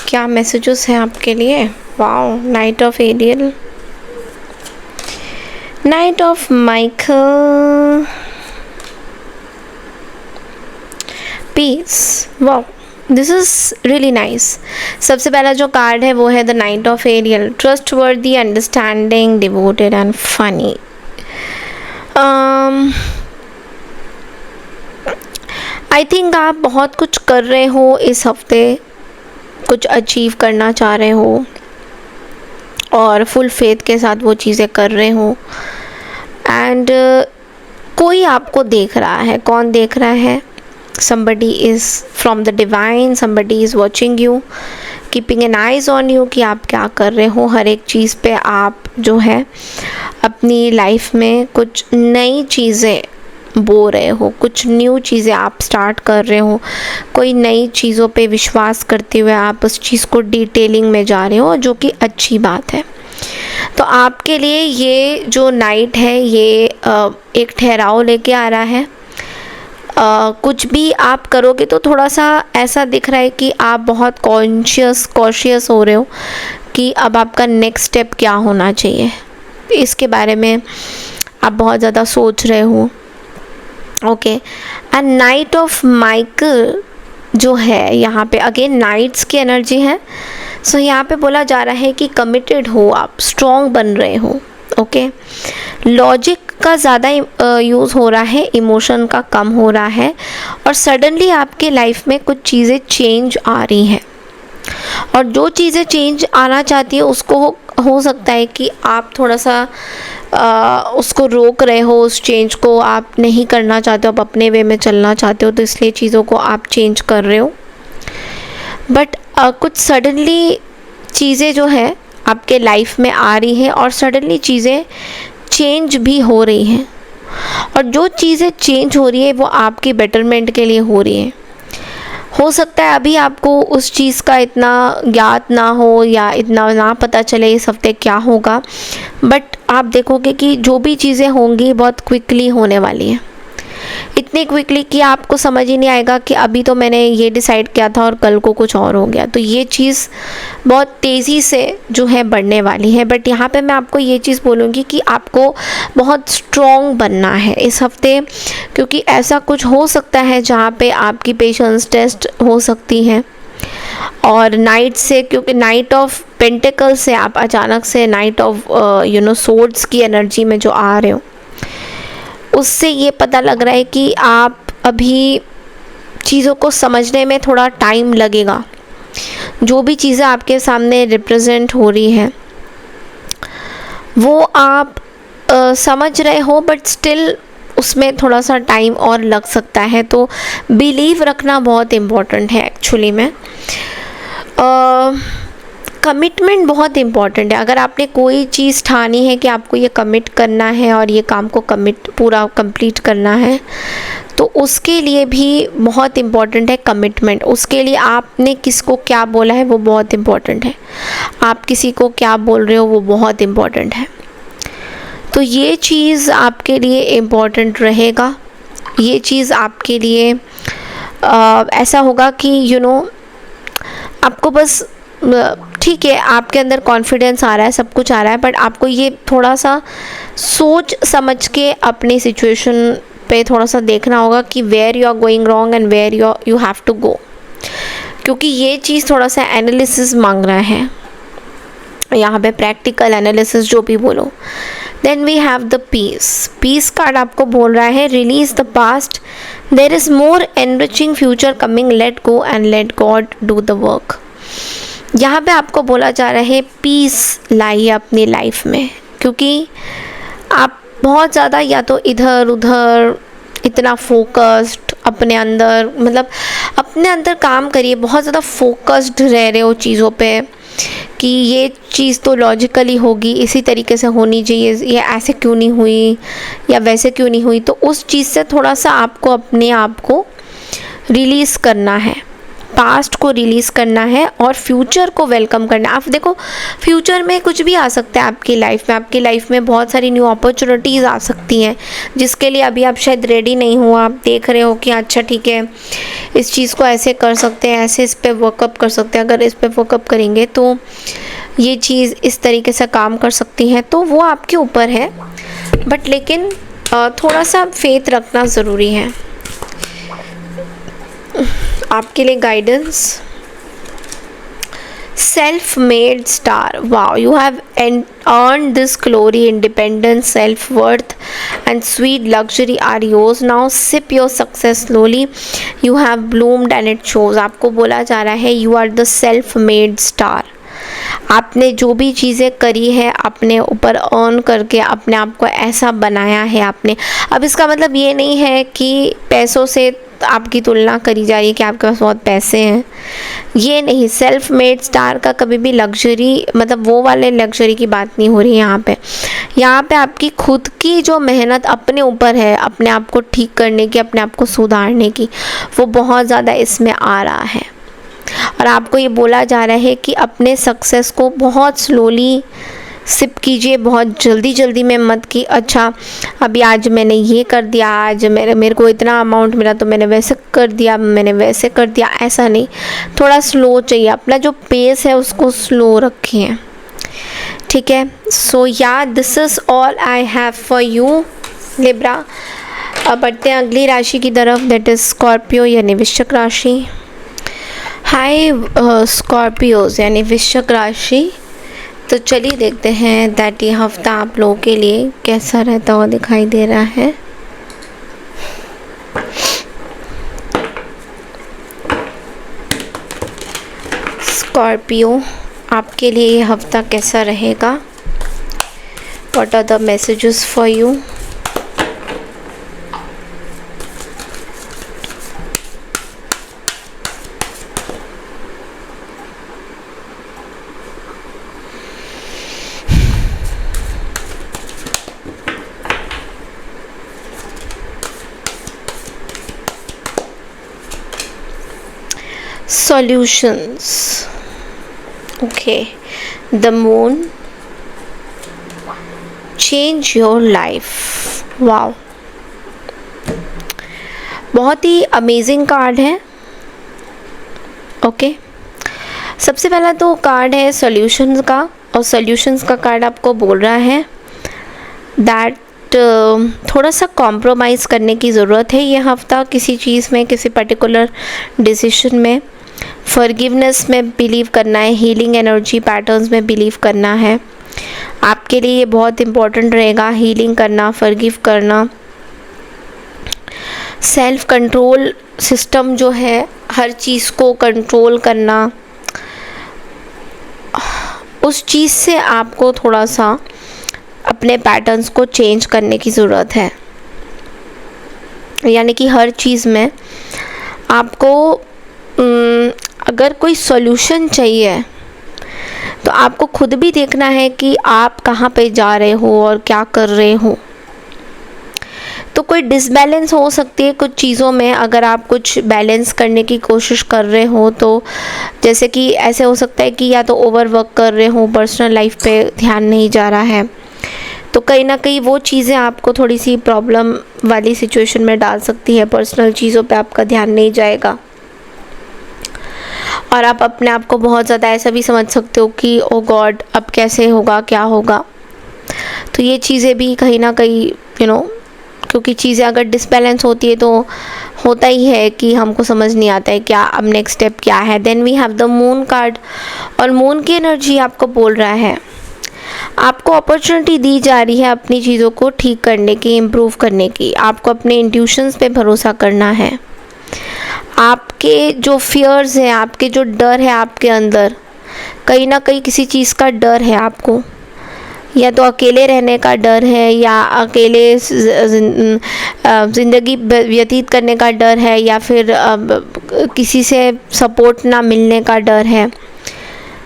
[SPEAKER 1] क्या मैसेजेस हैं आपके लिए? Wow, knight of Ariel, knight of Michael, peace. Wow, this is really nice. सबसे पहला जो कार्ड है वो है the knight of Ariel, trust worthy, understanding, devoted and funny. I think आप बहुत कुछ कर रहे हो इस हफ्ते, कुछ अचीव करना चाह रहे हो और फुल फेथ के साथ वो चीज़ें कर रहे हो। एंड कोई आपको देख रहा है। कौन देख रहा है? somebody is from the divine, somebody is watching you, keeping an eyes on you कि आप क्या कर रहे हो। हर एक चीज़ पे आप जो है अपनी लाइफ में कुछ नई चीज़ें बो रहे हो, कुछ न्यू चीज़ें आप स्टार्ट कर रहे हो, कोई नई चीज़ों पे विश्वास करते हुए आप उस चीज़ को डिटेलिंग में जा रहे हो, जो कि अच्छी बात है। तो आपके लिए ये जो नाइट है ये एक ठहराव लेके आ रहा है। कुछ भी आप करोगे तो थोड़ा सा ऐसा दिख रहा है कि आप बहुत कॉशियस हो रहे हो कि अब आपका नेक्स्ट स्टेप क्या होना चाहिए, इसके बारे में आप बहुत ज़्यादा सोच रहे हो। Okay, and night of Michael जो है यहाँ पे अगेन नाइट्स की एनर्जी है। सो यहाँ पे बोला जा रहा है कि कमिटेड हो आप, स्ट्रॉन्ग बन रहे हो। ओके, लॉजिक का ज़्यादा यूज़ हो रहा है, इमोशन का कम हो रहा है, और सडनली आपके लाइफ में कुछ चीज़ें चेंज आ रही हैं, और जो चीज़ें चेंज आना चाहती है उसको हो सकता है कि आप थोड़ा सा उसको रोक रहे हो, उस चेंज को आप नहीं करना चाहते हो, आप अपने वे में चलना चाहते हो, तो इसलिए चीज़ों को आप चेंज कर रहे हो। बट कुछ सडनली चीज़ें जो है आपके लाइफ में आ रही हैं और सडनली चीज़ें चेंज भी हो रही हैं, और जो चीज़ें चेंज हो रही है वो आपकी बेटरमेंट के लिए हो रही है। हो सकता है अभी आपको उस चीज़ का इतना ज्ञात ना हो या इतना ना पता चले इस हफ्ते क्या होगा, बट आप देखोगे कि जो भी चीज़ें होंगी बहुत क्विकली होने वाली हैं, इतनी क्विकली कि आपको समझ ही नहीं आएगा कि अभी तो मैंने ये डिसाइड किया था और कल को कुछ और हो गया। तो ये चीज़ बहुत तेज़ी से जो है बढ़ने वाली है। बट यहाँ पे मैं आपको ये चीज़ बोलूँगी कि आपको बहुत स्ट्रॉन्ग बनना है इस हफ्ते, क्योंकि ऐसा कुछ हो सकता है जहाँ पे आपकी पेशेंस टेस्ट हो सकती है। और नाइट से, क्योंकि नाइट ऑफ पेंटिकल से आप अचानक से नाइट ऑफ सोर्ड्स की एनर्जी में जो आ रहे हो, उससे ये पता लग रहा है कि आप अभी चीज़ों को समझने में थोड़ा टाइम लगेगा। जो भी चीज़ें आपके सामने रिप्रेजेंट हो रही हैं वो आप समझ रहे हो, बट स्टिल उसमें थोड़ा सा टाइम और लग सकता है। तो बिलीव रखना बहुत इम्पॉर्टेंट है एक्चुअली में। कमिटमेंट बहुत इम्पॉर्टेंट है। अगर आपने कोई चीज़ ठानी है कि आपको ये कमिट करना है और ये काम को पूरा कंप्लीट करना है, तो उसके लिए भी बहुत इम्पॉर्टेंट है कमिटमेंट। उसके लिए आपने किसको क्या बोला है वो बहुत इम्पॉर्टेंट है, आप किसी को क्या बोल रहे हो वो बहुत इम्पॉर्टेंट है। तो ये चीज़ आपके लिए इम्पॉर्टेंट रहेगा। ये चीज़ आपके लिए ऐसा होगा कि आपको बस ठीक है, आपके अंदर कॉन्फिडेंस आ रहा है, सब कुछ आ रहा है, बट आपको ये थोड़ा सा सोच समझ के अपनी सिचुएशन पे थोड़ा सा देखना होगा कि where you are going wrong and where you have to go, क्योंकि ये चीज़ थोड़ा सा एनालिसिस मांग रहा है यहाँ पे, प्रैक्टिकल एनालिसिस जो भी बोलो। Then we have the peace card आपको बोल रहा है release the past, there is more enriching future coming, let go and let God do the work. यहाँ पे आपको बोला जा रहा है पीस लाइए अपनी लाइफ में, क्योंकि आप बहुत ज़्यादा या तो इधर उधर इतना फोकस्ड अपने अंदर, मतलब अपने अंदर काम करिए, बहुत ज़्यादा फोकस्ड रह रहे हो चीज़ों पे कि ये चीज़ तो लॉजिकली होगी, इसी तरीके से होनी चाहिए, ये ऐसे क्यों नहीं हुई या वैसे क्यों नहीं हुई। तो उस चीज़ से थोड़ा सा आपको अपने आप को रिलीज़ करना है, पास्ट को रिलीज़ करना है और फ्यूचर को वेलकम करना है। आप देखो फ्यूचर में कुछ भी आ सकता है आपकी लाइफ में, आपकी लाइफ में बहुत सारी न्यू अपॉर्चुनिटीज़ आ सकती हैं जिसके लिए अभी आप शायद रेडी नहीं हो। आप देख रहे हो कि अच्छा ठीक है, इस चीज़ को ऐसे कर सकते हैं, ऐसे इस पर वर्कअप कर सकते हैं, अगर इस पर वर्कअप करेंगे तो ये चीज़ इस तरीके से काम कर सकती है। तो वो आपके ऊपर है, बट लेकिन थोड़ा सा फेथ रखना ज़रूरी है। आपके लिए guidance, self made star, wow, you have earned this glory, independence, self worth and sweet luxury are yours now, sip your success slowly, you have bloomed and it shows। आपको बोला जा रहा है you are the self made star। आपने जो भी चीज़ें करी है अपने ऊपर अर्न करके अपने आप को ऐसा बनाया है आपने। अब इसका मतलब ये नहीं है कि पैसों से आपकी तुलना करी जा रही है कि आपके पास बहुत पैसे हैं, ये नहीं। सेल्फ मेड स्टार का कभी भी लग्जरी, मतलब वो वाले लग्जरी की बात नहीं हो रही है यहाँ पे आपकी खुद की जो मेहनत अपने ऊपर है, अपने आप को ठीक करने की, अपने आप को सुधारने की, वो बहुत ज़्यादा इसमें आ रहा है। और आपको ये बोला जा रहा है कि अपने सक्सेस को बहुत स्लोली सिप कीजिए, बहुत जल्दी में मत कि अच्छा अभी आज मैंने ये कर दिया, आज मेरे को इतना अमाउंट मिला तो मैंने वैसे कर दिया, मैंने वैसे कर दिया, ऐसा नहीं। थोड़ा स्लो चाहिए, अपना जो पेस है उसको स्लो रखिए, ठीक है। सो या this is all I have for you Libra. अब बढ़ते हैं अगली राशि की तरफ, दैट इज़ स्कॉर्पियो यानी वृश्चिक राशि। हाय स्कॉर्पियोज यानी वृश्चिक राशि। तो चलिए देखते हैं दैट ये हफ्ता आप लोगों के लिए कैसा रहता हुआ दिखाई दे रहा है। स्कॉर्पियो, आपके लिए ये हफ्ता कैसा रहेगा? What are the messages for you? Solutions. Okay, the moon, change your life। Wow, बहुत ही अमेजिंग कार्ड है। ओके, सबसे पहला तो कार्ड है सॉल्यूशंस का, और सॉल्यूशंस का कार्ड आपको बोल रहा है दैट थोड़ा सा कॉम्प्रोमाइज़ करने की ज़रूरत है ये हफ्ता, किसी चीज़ में, किसी पर्टिकुलर डिसीजन में। फॉरगिवनेस में बिलीव करना है, हीलिंग एनर्जी पैटर्न्स में बिलीव करना है। आपके लिए ये बहुत इम्पोर्टेंट रहेगा, हीलिंग करना, फॉरगिव करना। सेल्फ कंट्रोल सिस्टम जो है, हर चीज़ को कंट्रोल करना, उस चीज़ से आपको थोड़ा सा अपने पैटर्न्स को चेंज करने की ज़रूरत है। यानी कि हर चीज़ में आपको अगर कोई सॉल्यूशन चाहिए तो आपको खुद भी देखना है कि आप कहाँ पे जा रहे हो और क्या कर रहे हो। तो कोई डिसबैलेंस हो सकती है कुछ चीज़ों में, अगर आप कुछ बैलेंस करने की कोशिश कर रहे हो तो जैसे कि ऐसे हो सकता है कि या तो ओवर वर्क कर रहे हो, पर्सनल लाइफ पे ध्यान नहीं जा रहा है, तो कहीं ना कहीं वो चीज़ें आपको थोड़ी सी प्रॉब्लम वाली सिचुएशन में डाल सकती है। पर्सनल चीज़ों पे आपका ध्यान नहीं जाएगा और आप अपने आप को बहुत ज़्यादा ऐसा भी समझ सकते हो कि ओ गॉड अब कैसे होगा, क्या होगा। तो ये चीज़ें भी कहीं ना कहीं क्योंकि चीज़ें अगर डिसबैलेंस होती है तो होता ही है कि हमको समझ नहीं आता है क्या अब नेक्स्ट स्टेप क्या है। Then we have the moon card, और मून की एनर्जी आपको बोल रहा है आपको अपॉर्चुनिटी दी जा रही है अपनी चीज़ों को ठीक करने की, इम्प्रूव करने की। आपको अपने इंट्यूशंस पे भरोसा करना है। आपके जो फियर्स हैं, आपके जो डर है आपके अंदर, कहीं ना कहीं किसी चीज़ का डर है आपको, या तो अकेले रहने का डर है, या अकेले ज़िंदगी व्यतीत करने का डर है, या फिर किसी से सपोर्ट ना मिलने का डर है।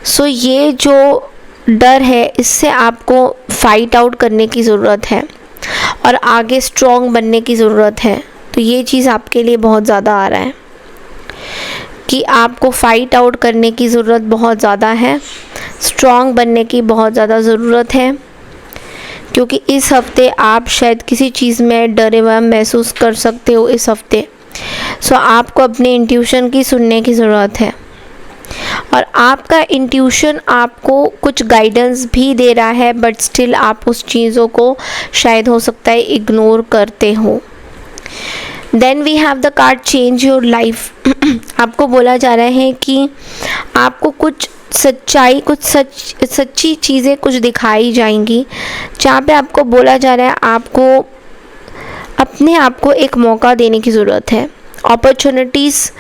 [SPEAKER 1] सो ये जो डर है, इससे आपको फाइट आउट करने की ज़रूरत है और आगे स्ट्रॉन्ग बनने की ज़रूरत है। तो ये चीज़ आपके लिए बहुत ज़्यादा आ रहा है कि आपको फ़ाइट आउट करने की ज़रूरत बहुत ज़्यादा है, स्ट्रॉन्ग बनने की बहुत ज़्यादा ज़रूरत है, क्योंकि इस हफ्ते आप शायद किसी चीज़ में डरे हुए महसूस कर सकते हो इस हफ्ते। सो आपको अपने इंट्यूशन की सुनने की ज़रूरत है, और आपका इंट्यूशन आपको कुछ गाइडेंस भी दे रहा है, बट स्टिल आप उस चीज़ों को शायद हो सकता है इग्नोर करते हो। Then we have the card change your life. आपको बोला जा रहा है कि आपको कुछ सच्चाई, कुछ सच्ची चीज़ें कुछ दिखाई जाएंगी, जहाँ पे आपको बोला जा रहा है आपको अपने आप को एक मौका देने की ज़रूरत है। अपॉर्चुनिटीज़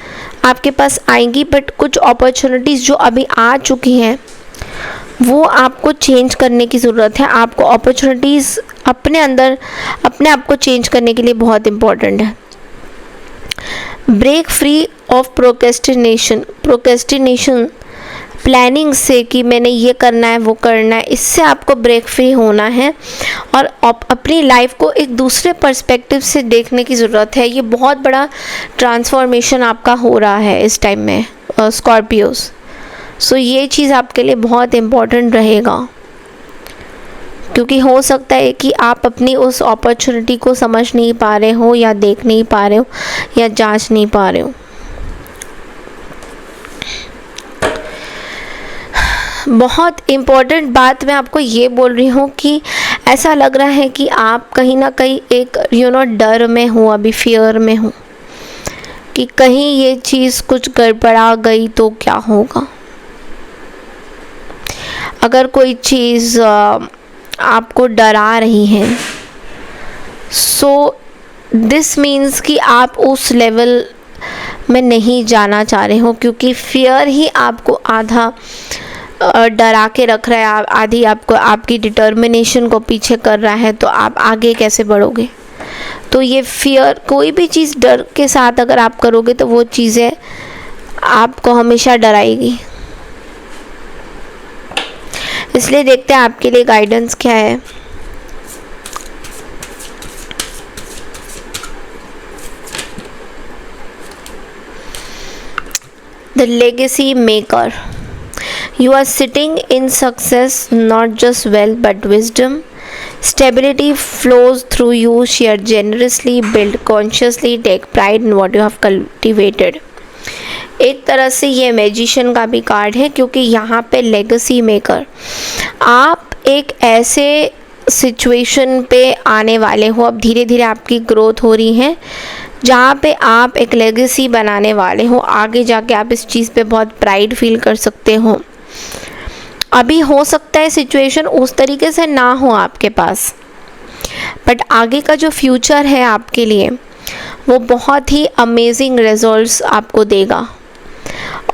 [SPEAKER 1] आपके पास आएंगी, बट कुछ अपॉर्चुनिटीज़ जो अभी आ चुकी हैं वो आपको चेंज करने की ज़रूरत है। आपको अपॉर्चुनिटीज़ अपने अंदर अपने आप को चेंज करने के लिए बहुत इम्पॉर्टेंट है। Break free of procrastination planning से कि मैंने ये करना है वो करना है, इससे आपको ब्रेक फ्री होना है और अपनी लाइफ को एक दूसरे पर्सपेक्टिव से देखने की ज़रूरत है। ये बहुत बड़ा ट्रांसफॉर्मेशन आपका हो रहा है इस टाइम में स्कॉर्पियोस। सो ये चीज़ आपके लिए बहुत इम्पॉर्टेंट रहेगा, क्योंकि हो सकता है कि आप अपनी उस अपॉर्चुनिटी को समझ नहीं पा रहे हो, या देख नहीं पा रहे हो, या जांच नहीं पा रहे हो। बहुत इम्पॉर्टेंट बात मैं आपको ये बोल रही हूँ कि ऐसा लग रहा है कि आप कहीं ना कहीं एक डर में हो, अभी फियर में हो कि कहीं ये चीज़ कुछ गड़बड़ा गई तो क्या होगा। अगर कोई चीज़ आपको डरा रही है, सो दिस मीन्स कि आप उस लेवल में नहीं जाना चाह रहे हो, क्योंकि फियर ही आपको आधा डरा के रख रहा है, आधी आपको आपकी डिटर्मिनेशन को पीछे कर रहा है। तो आप आगे कैसे बढ़ोगे? तो ये फियर, कोई भी चीज़ डर के साथ अगर आप करोगे तो वो चीज़ें आपको हमेशा डराएगी। इसलिए देखते हैं आपके लिए गाइडेंस क्या है। The legacy maker. You are sitting in success, not just wealth but wisdom. Stability flows through you. Share generously, build consciously, take pride in what you have cultivated. एक तरह से ये मैजिशियन का भी कार्ड है, क्योंकि यहाँ पे लेगेसी मेकर, आप एक ऐसे सिचुएशन पे आने वाले हो, अब धीरे धीरे आपकी ग्रोथ हो रही है, जहाँ पे आप एक लेगेसी बनाने वाले हो। आगे जाके आप इस चीज़ पे बहुत प्राइड फील कर सकते हो। अभी हो सकता है सिचुएशन उस तरीके से ना हो आपके पास, बट आगे का जो फ्यूचर है आपके लिए वो बहुत ही अमेजिंग रिजल्ट्स आपको देगा।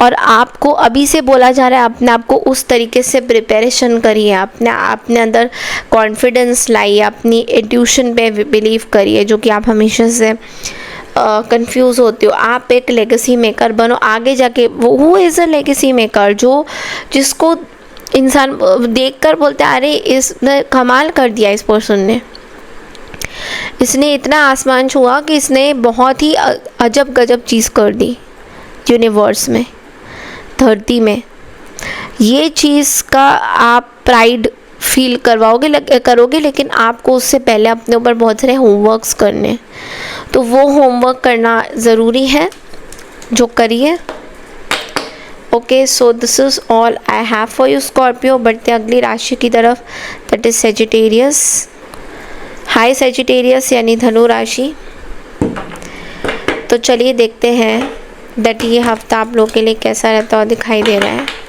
[SPEAKER 1] और आपको अभी से बोला जा रहा है अपने आप को उस तरीके से प्रिपरेशन करिए, अपने अंदर कॉन्फिडेंस लाइए, अपनी इंट्यूशन पे बिलीव करिए, जो कि आप हमेशा से कंफ्यूज होते हो। आप एक लेगेसी मेकर बनो आगे जाके। वो who is a legacy maker, जिसको इंसान देखकर बोलते हैं अरे इसने कमाल कर दिया, इस पर्सन ने, इसने इतना आसमान छुआ कि इसने बहुत ही अजब गजब चीज़ कर दी यूनिवर्स में, धरती में। ये चीज़ का आप प्राइड फील करोगे, लेकिन आपको उससे पहले अपने ऊपर बहुत सारे होमवर्क्स करने, तो वो होमवर्क करना ज़रूरी है, जो करिए। Okay, so this is all I have for you Scorpio. बढ़ते अगली राशि की तरफ, that is Sagittarius. Hi Sagittarius यानी धनु राशि। तो चलिए देखते हैं दैट ये हफ्ता आप लोग के लिए कैसा रहता हुआ दिखाई दे रहा है।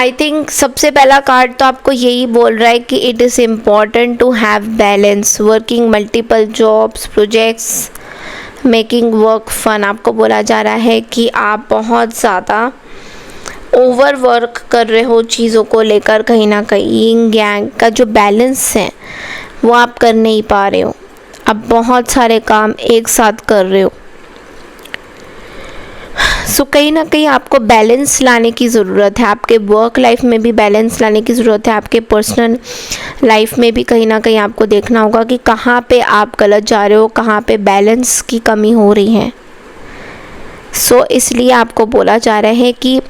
[SPEAKER 1] आई थिंक सबसे पहला कार्ड तो आपको यही बोल रहा है कि it is important to have balance, working multiple jobs, projects, making work fun. आपको बोला जा रहा है कि आप बहुत ज़्यादा ओवर वर्क कर रहे हो चीज़ों को लेकर, कहीं ना कहीं यिंग यांग का जो बैलेंस है वो आप कर नहीं पा रहे हो। आप बहुत सारे काम एक साथ कर रहे हो। सो कहीं ना कहीं आपको बैलेंस लाने की ज़रूरत है। आपके वर्क लाइफ में भी बैलेंस लाने की ज़रूरत है। आपके पर्सनल लाइफ में भी कहीं ना कहीं आपको देखना होगा कि कहाँ पे आप गलत जा रहे हो, कहाँ पे बैलेंस की कमी हो रही है। सो इसलिए आपको बोला जा रहा है कि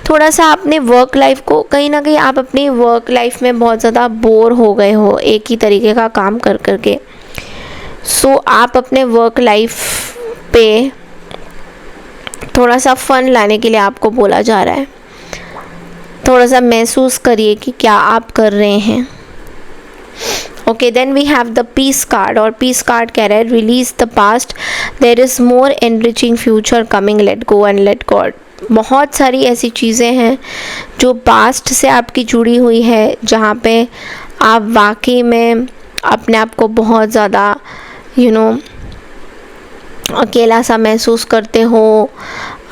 [SPEAKER 1] थोड़ा सा अपने वर्क लाइफ को, कहीं ना कहीं आप अपनी वर्क लाइफ में बहुत ज़्यादा बोर हो गए हो एक ही तरीके का काम कर करके। सो आप अपने वर्क लाइफ पे थोड़ा सा फन लाने के लिए आपको बोला जा रहा है। थोड़ा सा महसूस करिए कि क्या आप कर रहे हैं। Okay, then we have the peace card, और पीस कार्ड कह रहा है release the past, there is more enriching future coming, let go and let God. बहुत सारी ऐसी चीज़ें हैं जो पास्ट से आपकी जुड़ी हुई है, जहाँ पे आप वाकई में अपने आप को बहुत ज़्यादा अकेला सा महसूस करते हो।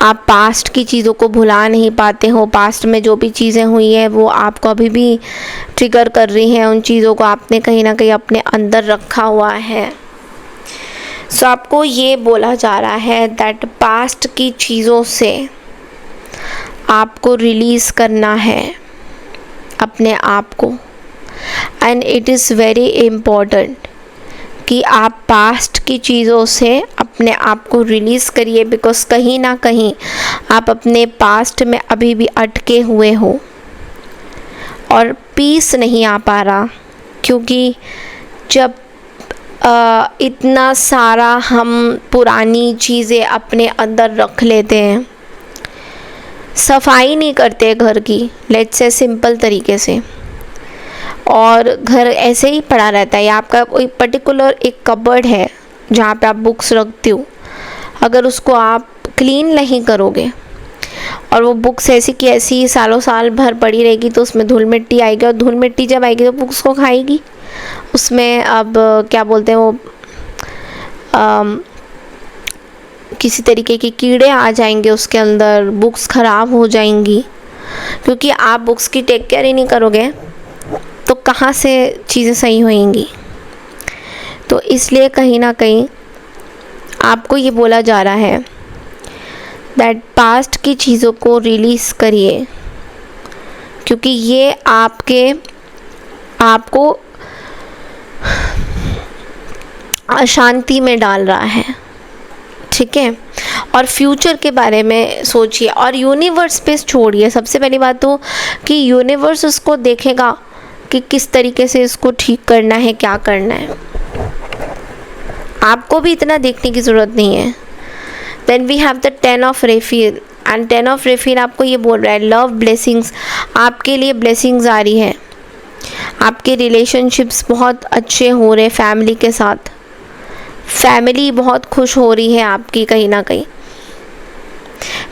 [SPEAKER 1] आप पास्ट की चीज़ों को भुला नहीं पाते हो। पास्ट में जो भी चीज़ें हुई हैं वो आपको अभी भी ट्रिगर कर रही हैं। उन चीज़ों को आपने कहीं ना कहीं अपने अंदर रखा हुआ है। सो आपको ये बोला जा रहा है दैट पास्ट की चीज़ों से आपको रिलीज़ करना है अपने आप को, and it is very important कि आप पास्ट की चीज़ों से अपने आप को रिलीज़ करिए, बिकॉज़ कहीं ना कहीं आप अपने पास्ट में अभी भी अटके हुए हो और पीस नहीं आ पा रहा। क्योंकि जब इतना सारा हम पुरानी चीज़ें अपने अंदर रख लेते हैं, सफाई नहीं करते घर की, लेट्स से सिंपल तरीके से, और घर ऐसे ही पड़ा रहता है, या आपका कोई पर्टिकुलर एक कबर्ड है जहाँ पे आप बुक्स रखते हो, अगर उसको आप क्लीन नहीं करोगे और वो बुक्स ऐसी की ऐसी सालों साल भर पड़ी रहेगी, तो उसमें धूल मिट्टी आएगी, और धूल मिट्टी जब आएगी तो बुक्स को खाएगी। उसमें अब क्या बोलते हैं वो किसी तरीके के कीड़े आ जाएंगे उसके अंदर, बुक्स ख़राब हो जाएंगी। क्योंकि आप बुक्स की टेक केयर ही नहीं करोगे तो कहाँ से चीज़ें सही होएंगी। तो इसलिए कहीं ना कहीं आपको ये बोला जा रहा है दैट पास्ट की चीज़ों को रिलीज़ करिए, क्योंकि ये आपको अशांति में डाल रहा है। ठीक है, और फ्यूचर के बारे में सोचिए और यूनिवर्स पे छोड़िए। सबसे पहली बात तो कि यूनिवर्स उसको देखेगा कि किस तरीके से इसको ठीक करना है, क्या करना है। आपको भी इतना देखने की ज़रूरत नहीं है। Then we have the 10 of Raphael, and 10 of Raphael आपको ये बोल रहा है लव ब्लेसिंग्स, आपके लिए ब्लेसिंग्स आ रही है। आपके रिलेशनशिप्स बहुत अच्छे हो रहे, फैमिली के साथ फैमिली बहुत खुश हो रही है आपकी, कहीं ना कहीं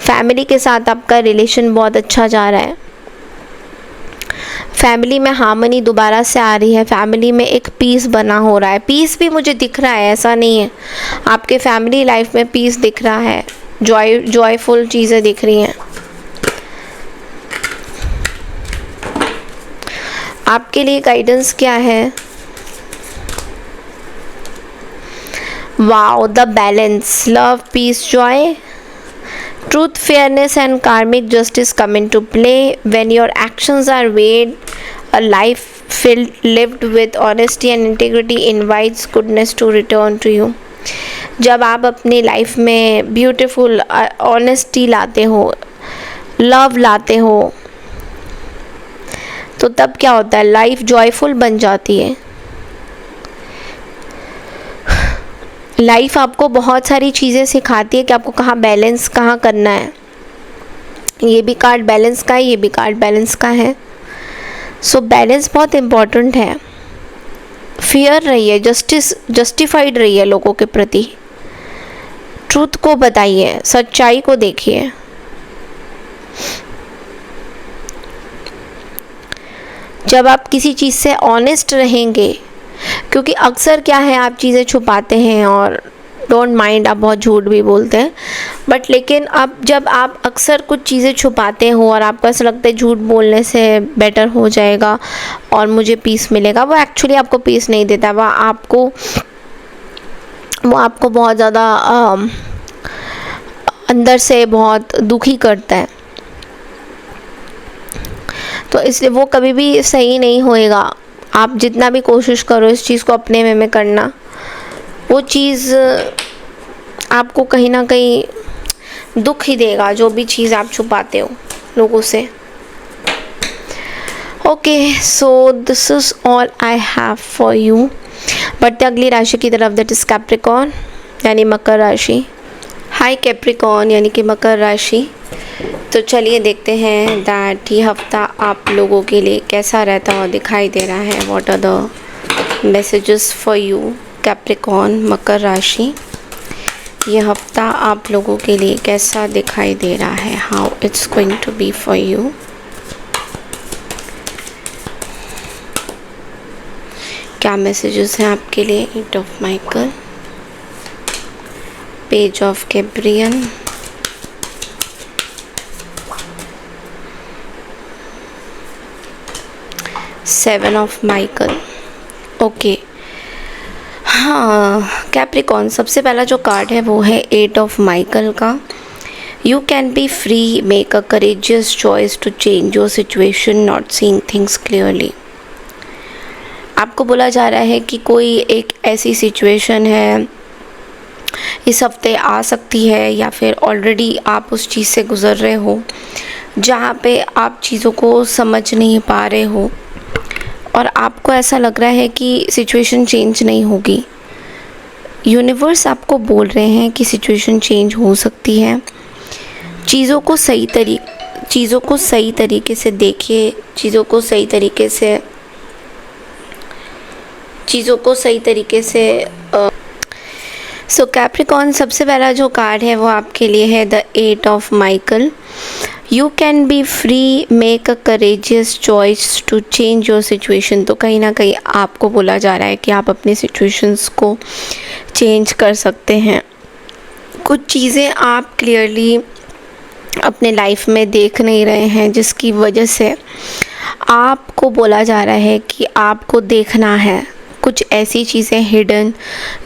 [SPEAKER 1] फैमिली के साथ आपका रिलेशन बहुत अच्छा जा रहा है। फैमिली में हार्मनी दोबारा से आ रही है, फैमिली में एक पीस बना हो रहा है। पीस भी मुझे दिख रहा है, ऐसा नहीं है, आपके फैमिली लाइफ में पीस दिख रहा है, जॉयफुल चीज़ें दिख रही हैं। आपके लिए गाइडेंस क्या है? Wow, the balance, love, peace, joy, truth, fairness and karmic justice come into play when your actions are weighed. A life lived with honesty and integrity invites goodness to return to you. जब आप अपनी life में beautiful honesty लाते हो, love लाते हो, तो तब क्या होता है, लाइफ जॉयफुल बन जाती है। लाइफ आपको बहुत सारी चीज़ें सिखाती है कि आपको कहाँ बैलेंस कहाँ करना है। ये भी कार्ड बैलेंस का है, ये भी कार्ड बैलेंस का है। सो बैलेंस बहुत इम्पॉर्टेंट है। फियर रहिए, जस्टिफाइड रहिए लोगों के प्रति, ट्रूथ को बताइए, सच्चाई को देखिए। जब आप किसी चीज़ से ऑनेस्ट रहेंगे, क्योंकि अक्सर क्या है आप चीज़ें छुपाते हैं और डोंट माइंड, आप बहुत झूठ भी बोलते हैं, बट लेकिन अब जब आप अक्सर कुछ चीज़ें छुपाते हो और आपको ऐसा लगता है झूठ बोलने से बेटर हो जाएगा और मुझे पीस मिलेगा, वो एक्चुअली आपको पीस नहीं देता, वो आपको बहुत ज़्यादा अंदर से बहुत दुखी करता है। तो इसलिए वो कभी भी सही नहीं होएगा। आप जितना भी कोशिश करो इस चीज़ को अपने में करना, वो चीज़ आपको कहीं ना कहीं दुख ही देगा, जो भी चीज़ आप छुपाते हो लोगों से। Okay, so this is all I have for you. बढ़ते अगली राशि की तरफ, दैट इज़ कैप्रिकॉर्न यानी मकर राशि। हाय कैप्रिकॉर्न यानी कि मकर राशि। तो चलिए देखते हैं दैट ये हफ्ता आप लोगों के लिए कैसा रहता हुआ दिखाई दे रहा है। What are the messages for you Capricorn मकर राशि। ये हफ्ता आप लोगों के लिए कैसा दिखाई दे रहा है, how it's going to be for you. क्या मैसेजेस हैं आपके लिए। Eight of Michael, page of Gabriel, seven of Michael. Okay, हाँ कैप्रिकॉर्न, सबसे पहला जो कार्ड है वो है एट ऑफ माइकल का। You can be free, make a courageous choice to change your situation, not seeing things clearly. आपको बोला जा रहा है कि कोई एक ऐसी सिचुएशन है इस हफ्ते आ सकती है, या फिर ऑलरेडी आप उस चीज़ से गुज़र रहे हो जहाँ पे आप चीज़ों को समझ नहीं पा रहे हो और आपको ऐसा लग रहा है कि सिचुएशन चेंज नहीं होगी। यूनिवर्स आपको बोल रहे हैं कि सिचुएशन चेंज हो सकती है। चीज़ों को सही तरीके से देखिए, चीज़ों को सही तरीके से सो कैप्रिकॉर्न, सबसे पहला जो कार्ड है वो आपके लिए है the eight of Michael. You can be free, make a courageous choice to change your situation. तो कहीं ना कहीं आपको बोला जा रहा है कि आप अपनी सिचुएशंस को चेंज कर सकते हैं। कुछ चीज़ें आप क्लियरली अपने लाइफ में देख नहीं रहे हैं, जिसकी वजह से आपको बोला जा रहा है कि आपको देखना है कुछ ऐसी चीज़ें हिडन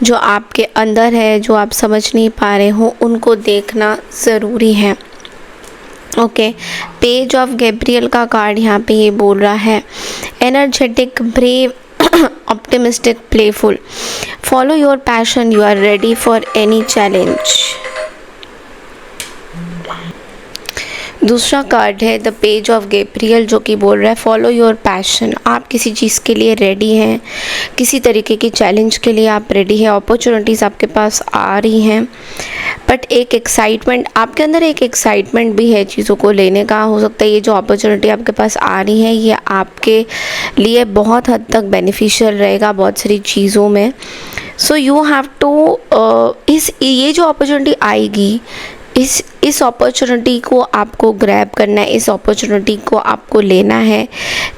[SPEAKER 1] जो आपके अंदर है, जो आप समझ नहीं पा रहे हो, उनको देखना ज़रूरी है। ओके, पेज ऑफ गैब्रियल का कार्ड यहाँ पे ये बोल रहा है energetic, brave, optimistic, playful, follow your passion, you are ready for any challenge. दूसरा कार्ड है द पेज ऑफ गैब्रियल, जो कि बोल रहा है फॉलो योर पैशन। आप किसी चीज़ के लिए रेडी हैं, किसी तरीके की चैलेंज के लिए आप रेडी हैं, अपॉर्चुनिटीज़ आपके पास आ रही हैं, बट एक एक्साइटमेंट आपके अंदर, एक एक्साइटमेंट भी है चीज़ों को लेने का। हो सकता है ये जो अपॉर्चुनिटी आपके पास आ रही है ये आपके लिए बहुत हद तक बेनिफिशियल रहेगा बहुत सारी चीज़ों में। सो यू हैव टू ये जो अपॉर्चुनिटी आएगी, इस अपॉर्चुनिटी को आपको ग्रैब करना है, इस अपॉर्चुनिटी को आपको लेना है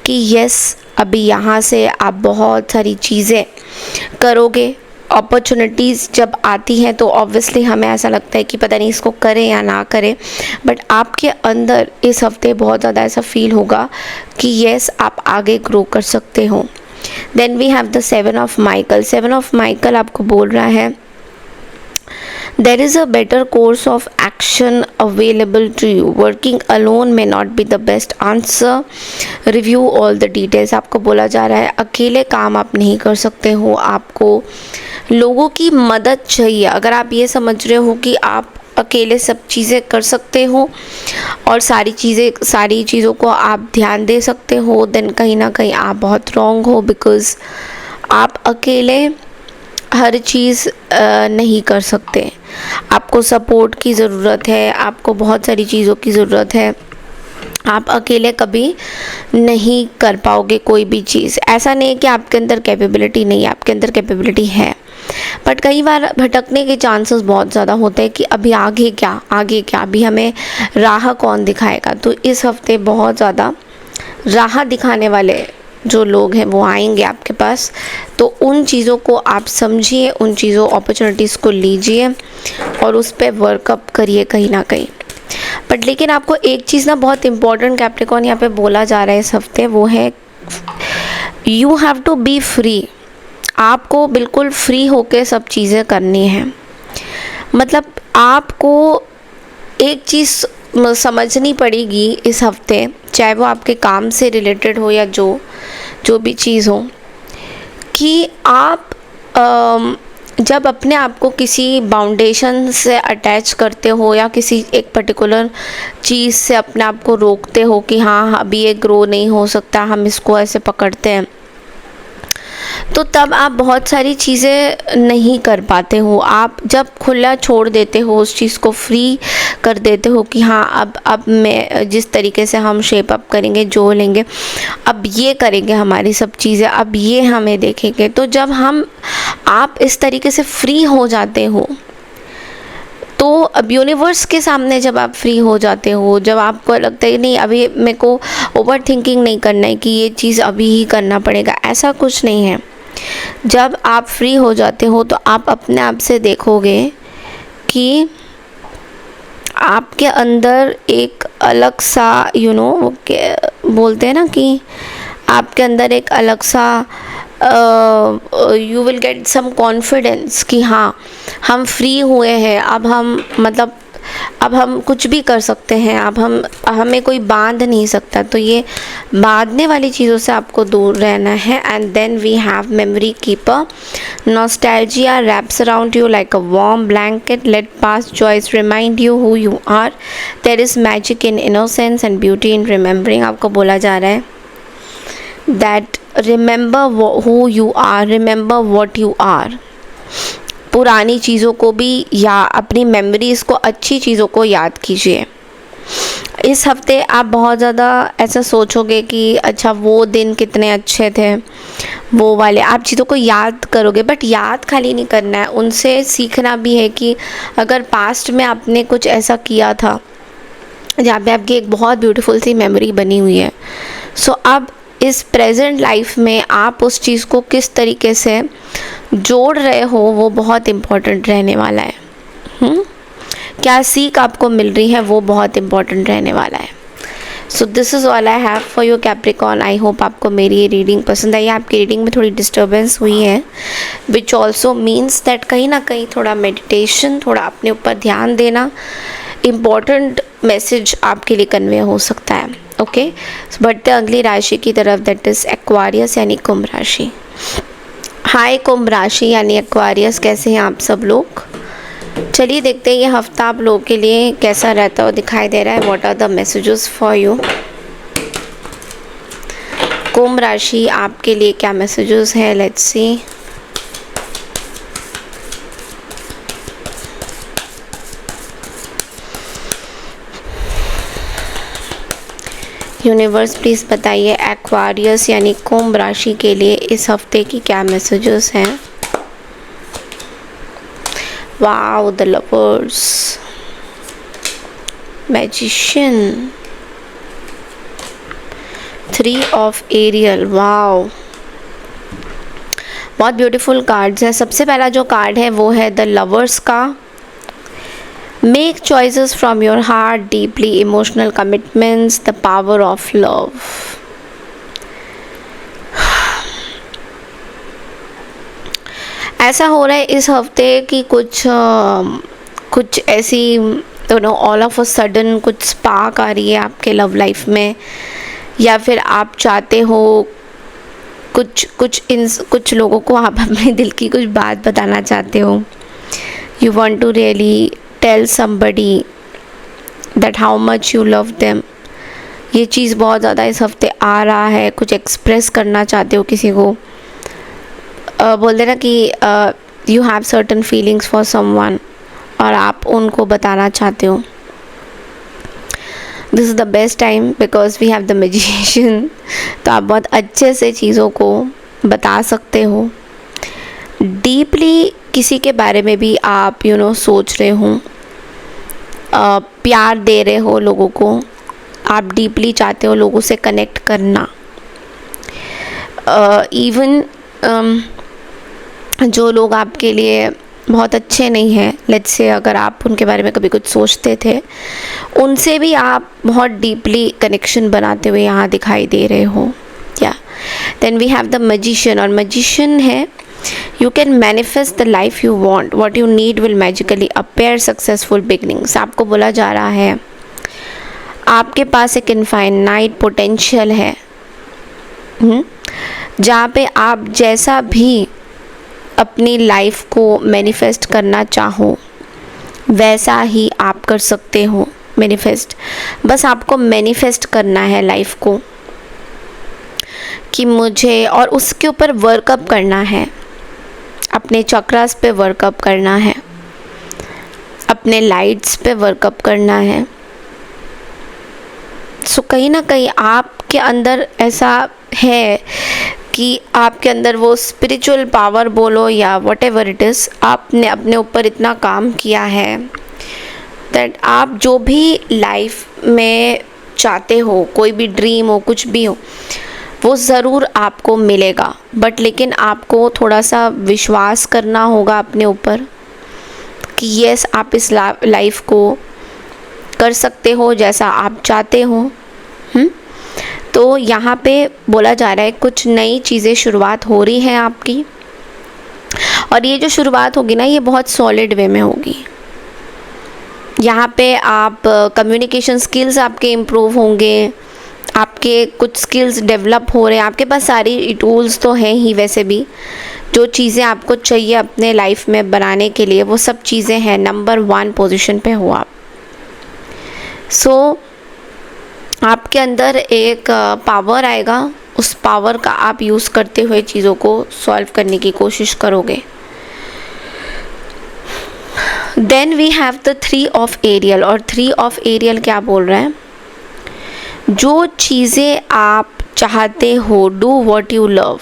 [SPEAKER 1] कि यस, अभी यहाँ से आप बहुत सारी चीज़ें करोगे। अपॉर्चुनिटीज़ जब आती हैं तो ऑब्वियसली हमें ऐसा लगता है कि पता नहीं इसको करें या ना करें, बट आपके अंदर इस हफ्ते बहुत ज़्यादा ऐसा फील होगा कि यस, आप आगे ग्रो कर सकते हो। Then we have the seven of Michael. Seven of Michael आपको बोल रहा है there is a better course of action available to you, working alone may not be the best answer, review all the details। आपको बोला जा रहा है अकेले काम आप नहीं कर सकते हो, आपको लोगों की मदद चाहिए। अगर आप ये समझ रहे हो कि आप अकेले सब चीज़ें कर सकते हो और सारी चीज़ों को आप ध्यान दे सकते हो, देन कहीं ना कहीं आप बहुत रॉन्ग हो, बिकॉज़ आप अकेले हर चीज़ नहीं कर सकते। आपको सपोर्ट की ज़रूरत है, आपको बहुत सारी चीज़ों की ज़रूरत है। आप अकेले कभी नहीं कर पाओगे कोई भी चीज़। ऐसा नहीं है कि आपके अंदर कैपेबिलिटी नहीं है, आपके अंदर कैपेबिलिटी है, बट कई बार भटकने के चांसेस बहुत ज़्यादा होते हैं कि अभी आगे क्या, अभी हमें राह कौन दिखाएगा। तो इस हफ्ते बहुत ज़्यादा राह दिखाने वाले जो लोग हैं वो आएंगे आपके पास, तो उन चीज़ों को आप समझिए, उन चीज़ों अपॉर्चुनिटीज़ को लीजिए और उस पर वर्कअप करिए कहीं ना कहीं। बट लेकिन आपको एक चीज़ ना बहुत इम्पोर्टेंट कैप्रिकॉर्न यहाँ पे बोला जा रहा है इस हफ्ते, वो है you have to be free. आपको बिल्कुल फ्री होके सब चीज़ें करनी है। मतलब आपको एक चीज़ समझनी पड़ेगी इस हफ्ते, चाहे वो आपके काम से रिलेटेड हो या जो भी चीज़ हो, कि आप जब अपने आप को किसी बाउंडेशन से अटैच करते हो या किसी एक पर्टिकुलर चीज़ से अपने आप को रोकते हो कि हाँ अभी ये ग्रो नहीं हो सकता, हम इसको ऐसे पकड़ते हैं, तो तब आप बहुत सारी चीज़ें नहीं कर पाते हो। आप जब खुला छोड़ देते हो, उस चीज़ को फ्री कर देते हो कि हाँ अब मैं जिस तरीके से हम शेप अप करेंगे, जो लेंगे, अब ये करेंगे हमारी सब चीज़ें, अब ये हमें देखेंगे, तो जब आप इस तरीके से फ्री हो जाते हो, तो अब यूनिवर्स के सामने जब आप फ्री हो जाते हो, जब आपको लगता है नहीं अभी मेरे को ओवर थिंकिंग नहीं करना है कि ये चीज़ अभी ही करना पड़ेगा, ऐसा कुछ नहीं है। जब आप फ्री हो जाते हो तो आप अपने आप से देखोगे कि आपके अंदर एक अलग सा वो बोलते हैं ना कि आपके अंदर एक अलग सा you will get some confidence कि हाँ हम फ्री हुए हैं, अब हम कुछ भी कर सकते हैं, अब हमें कोई बांध नहीं सकता। तो ये बांधने वाली चीज़ों से आपको दूर रहना है। And then we have memory keeper. Nostalgia wraps around you like a warm blanket, let past joys remind you who you are, there is magic in innocence and beauty in remembering. आपको बोला जा रहा है that remember who you are, remember what you are. पुरानी चीज़ों को भी या अपनी मेमोरीज़ को, अच्छी चीज़ों को याद कीजिए। इस हफ्ते आप बहुत ज़्यादा ऐसा सोचोगे कि अच्छा वो दिन कितने अच्छे थे, वो वाले आप चीज़ों को याद करोगे। बट याद खाली नहीं करना है, उनसे सीखना भी है कि अगर पास्ट में आपने कुछ ऐसा किया था जहाँ पे आपकी एक बहुत ब्यूटीफुल सी मेमोरी बनी हुई है, सो अब इस प्रेजेंट लाइफ में आप उस चीज़ को किस तरीके से जोड़ रहे हो वो बहुत इम्पोर्टेंट रहने वाला है। क्या सीख आपको मिल रही है वो बहुत इम्पोर्टेंट रहने वाला है। So this is all I have for your Capricorn. I hope आपको मेरी ये रीडिंग पसंद आई। आपकी रीडिंग में थोड़ी डिस्टर्बेंस हुई है, विच ऑल्सो मीन्स दैट कहीं ना कहीं थोड़ा मेडिटेशन, थोड़ा अपने ऊपर ध्यान देना, इम्पॉर्टेंट मैसेज आपके लिए कन्वे हो सकता है। ओके, बढ़ते अगली राशि की तरफ, दैट इज़ एक्वारियस यानी कुंभ राशि। हाय कुंभ राशि यानी एक्वारियस, कैसे हैं आप सब लोग? चलिए देखते हैं ये हफ्ता आप लोगों के लिए कैसा रहता हुआ दिखाई दे रहा है। What are the messages for you? कुंभ राशि आपके लिए क्या मैसेजेस है? Let's see. यूनिवर्स प्लीज़ बताइए एक्वारियस यानी कुंभ राशि के लिए इस हफ्ते की क्या मैसेजेस हैं। Wow, the lovers, magician, 3 of Ariel. Wow, बहुत ब्यूटीफुल कार्ड्स हैं। सबसे पहला जो कार्ड है वो है द लवर्स का। Make choices from your heart, deeply emotional commitments, the power of love. ऐसा हो रहा है इस हफ्ते कि कुछ ऐसी ऑल ऑफ अ सडन कुछ स्पार्क आ रही है आपके लव लाइफ में, या फिर आप चाहते हो कुछ लोगों को आप अपने दिल की कुछ बात बताना चाहते हो। You want to really tell somebody that how much you love them. ये चीज़ बहुत ज़्यादा इस हफ्ते आ रहा है। कुछ एक्सप्रेस करना चाहते हो किसी को, बोलते ना कि you have certain feelings for someone और आप उनको बताना चाहते हो। This is the best time because we have the magician. तो आप बहुत अच्छे से चीज़ों को बता सकते हो। डीपली किसी के बारे में भी आप सोच रहे हो, प्यार दे रहे हो लोगों को, आप डीपली चाहते हो लोगों से कनेक्ट करना। इवन जो लोग आपके लिए बहुत अच्छे नहीं हैं, लेट्स से अगर आप उनके बारे में कभी कुछ सोचते थे, उनसे भी आप बहुत डीपली कनेक्शन बनाते हुए यहाँ दिखाई दे रहे हो। या then we have the magician, और मैजिशियन है you can manifest the life you want, what you need will magically appear, successful beginnings. आपको बोला जा रहा है आपके पास एक इनफाइनाइट पोटेंशियल है, जहाँ पे आप जैसा भी अपनी लाइफ को मैनिफेस्ट करना चाहो वैसा ही आप कर सकते हो मैनिफेस्ट। बस आपको मैनिफेस्ट करना है लाइफ को कि मुझे, और उसके ऊपर वर्कअप करना है, अपने चक्रास पे वर्कअप करना है, अपने लाइट्स पे वर्कअप करना है। सो कहीं ना कहीं आपके अंदर ऐसा है कि आपके अंदर वो स्पिरिचुअल पावर बोलो या वट एवर इट इज़, आपने अपने ऊपर इतना काम किया है दैट आप जो भी लाइफ में चाहते हो, कोई भी ड्रीम हो, कुछ भी हो, वो ज़रूर आपको मिलेगा। बट लेकिन आपको थोड़ा सा विश्वास करना होगा अपने ऊपर कि यस, आप इस लाइफ को कर सकते हो जैसा आप चाहते हो। तो यहाँ पे बोला जा रहा है कुछ नई चीज़ें शुरुआत हो रही है आपकी, और ये जो शुरुआत होगी ना, ये बहुत सॉलिड वे में होगी। यहाँ पे आप कम्युनिकेशन स्किल्स आपके इम्प्रूव होंगे, आपके कुछ स्किल्स डेवलप हो रहे हैं, आपके पास सारी टूल्स तो हैं ही, वैसे भी जो चीज़ें आपको चाहिए अपने लाइफ में बनाने के लिए वो सब चीज़ें हैं। नंबर 1 पोजीशन पे हो आप। सो आपके अंदर एक पावर आएगा, उस पावर का आप यूज़ करते हुए चीज़ों को सॉल्व करने की कोशिश करोगे। Then we have the 3 of Ariel, और 3 ऑफ एरियल क्या बोल रहा है? जो चीज़ें आप चाहते हो, डू व्हाट यू लव,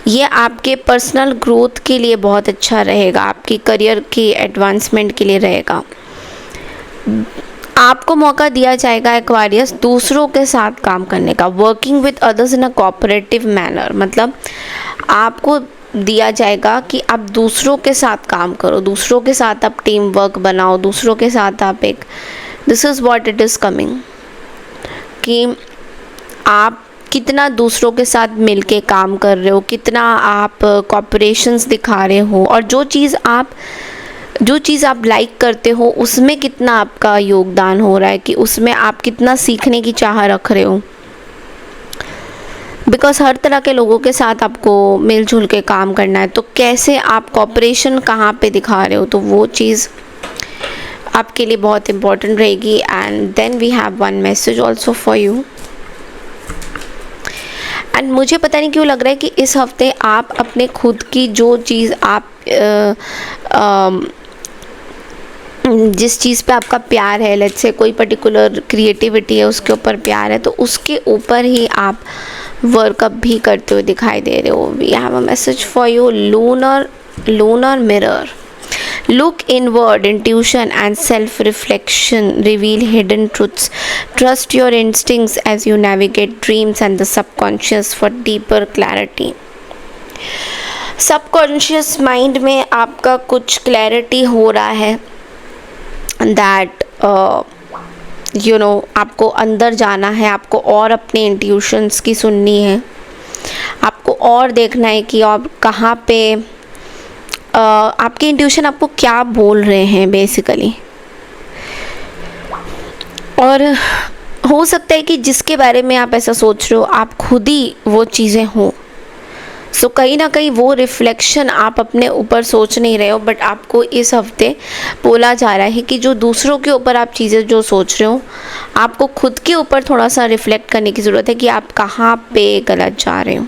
[SPEAKER 1] ये आपके पर्सनल ग्रोथ के लिए बहुत अच्छा रहेगा, आपकी करियर के एडवांसमेंट के लिए रहेगा। आपको मौका दिया जाएगा एक्वारियस दूसरों के साथ काम करने का, working with others in a cooperative manner. मतलब आपको दिया जाएगा कि आप दूसरों के साथ काम करो, दूसरों के साथ आप टीम वर्क बनाओ, दूसरों के साथ आप एक, this is what it is coming, कि आप कितना दूसरों के साथ मिलके काम कर रहे हो, कितना आप कोऑपरेशंस दिखा रहे हो, और जो चीज़ आप लाइक करते हो उसमें कितना आपका योगदान हो रहा है, कि उसमें आप कितना सीखने की चाह रख रहे हो। बिकॉज हर तरह के लोगों के साथ आपको मिलजुल के काम करना है, तो कैसे आप कोऑपरेशन कहाँ पे दिखा रहे हो, तो वो चीज़ आपके लिए बहुत इम्पोर्टेंट रहेगी। And then we have one message also for you. And मुझे पता नहीं क्यों लग रहा है कि इस हफ्ते आप अपने खुद की जो चीज़ आप जिस चीज़ पे आपका प्यार है, लेट्स से कोई पर्टिकुलर क्रिएटिविटी है, उसके ऊपर प्यार है, तो उसके ऊपर ही आप वर्कअप भी करते हुए दिखाई दे रहे हो। We have a message for you, lunar mirror. Look inward, intuition and self-reflection reveal hidden truths. Trust your instincts as you navigate dreams and the subconscious for deeper clarity. Subconscious mind में आपका कुछ clarity हो रहा है, that आपको अंदर जाना है, आपको और अपने intuitions की सुननी है, आपको और देखना है कि आप कहाँ पे आपके इंट्यूशन आपको क्या बोल रहे हैं बेसिकली। और हो सकता है कि जिसके बारे में आप ऐसा सोच रहे हो आप खुद ही वो चीज़ें हों। सो कहीं ना कहीं वो रिफ्लेक्शन आप अपने ऊपर सोच नहीं रहे हो, बट आपको इस हफ्ते बोला जा रहा है कि जो दूसरों के ऊपर आप चीज़ें जो सोच रहे हो, आपको खुद के ऊपर थोड़ा सा रिफ्लेक्ट करने की ज़रूरत है कि आप कहाँ पे गलत जा रहे हो।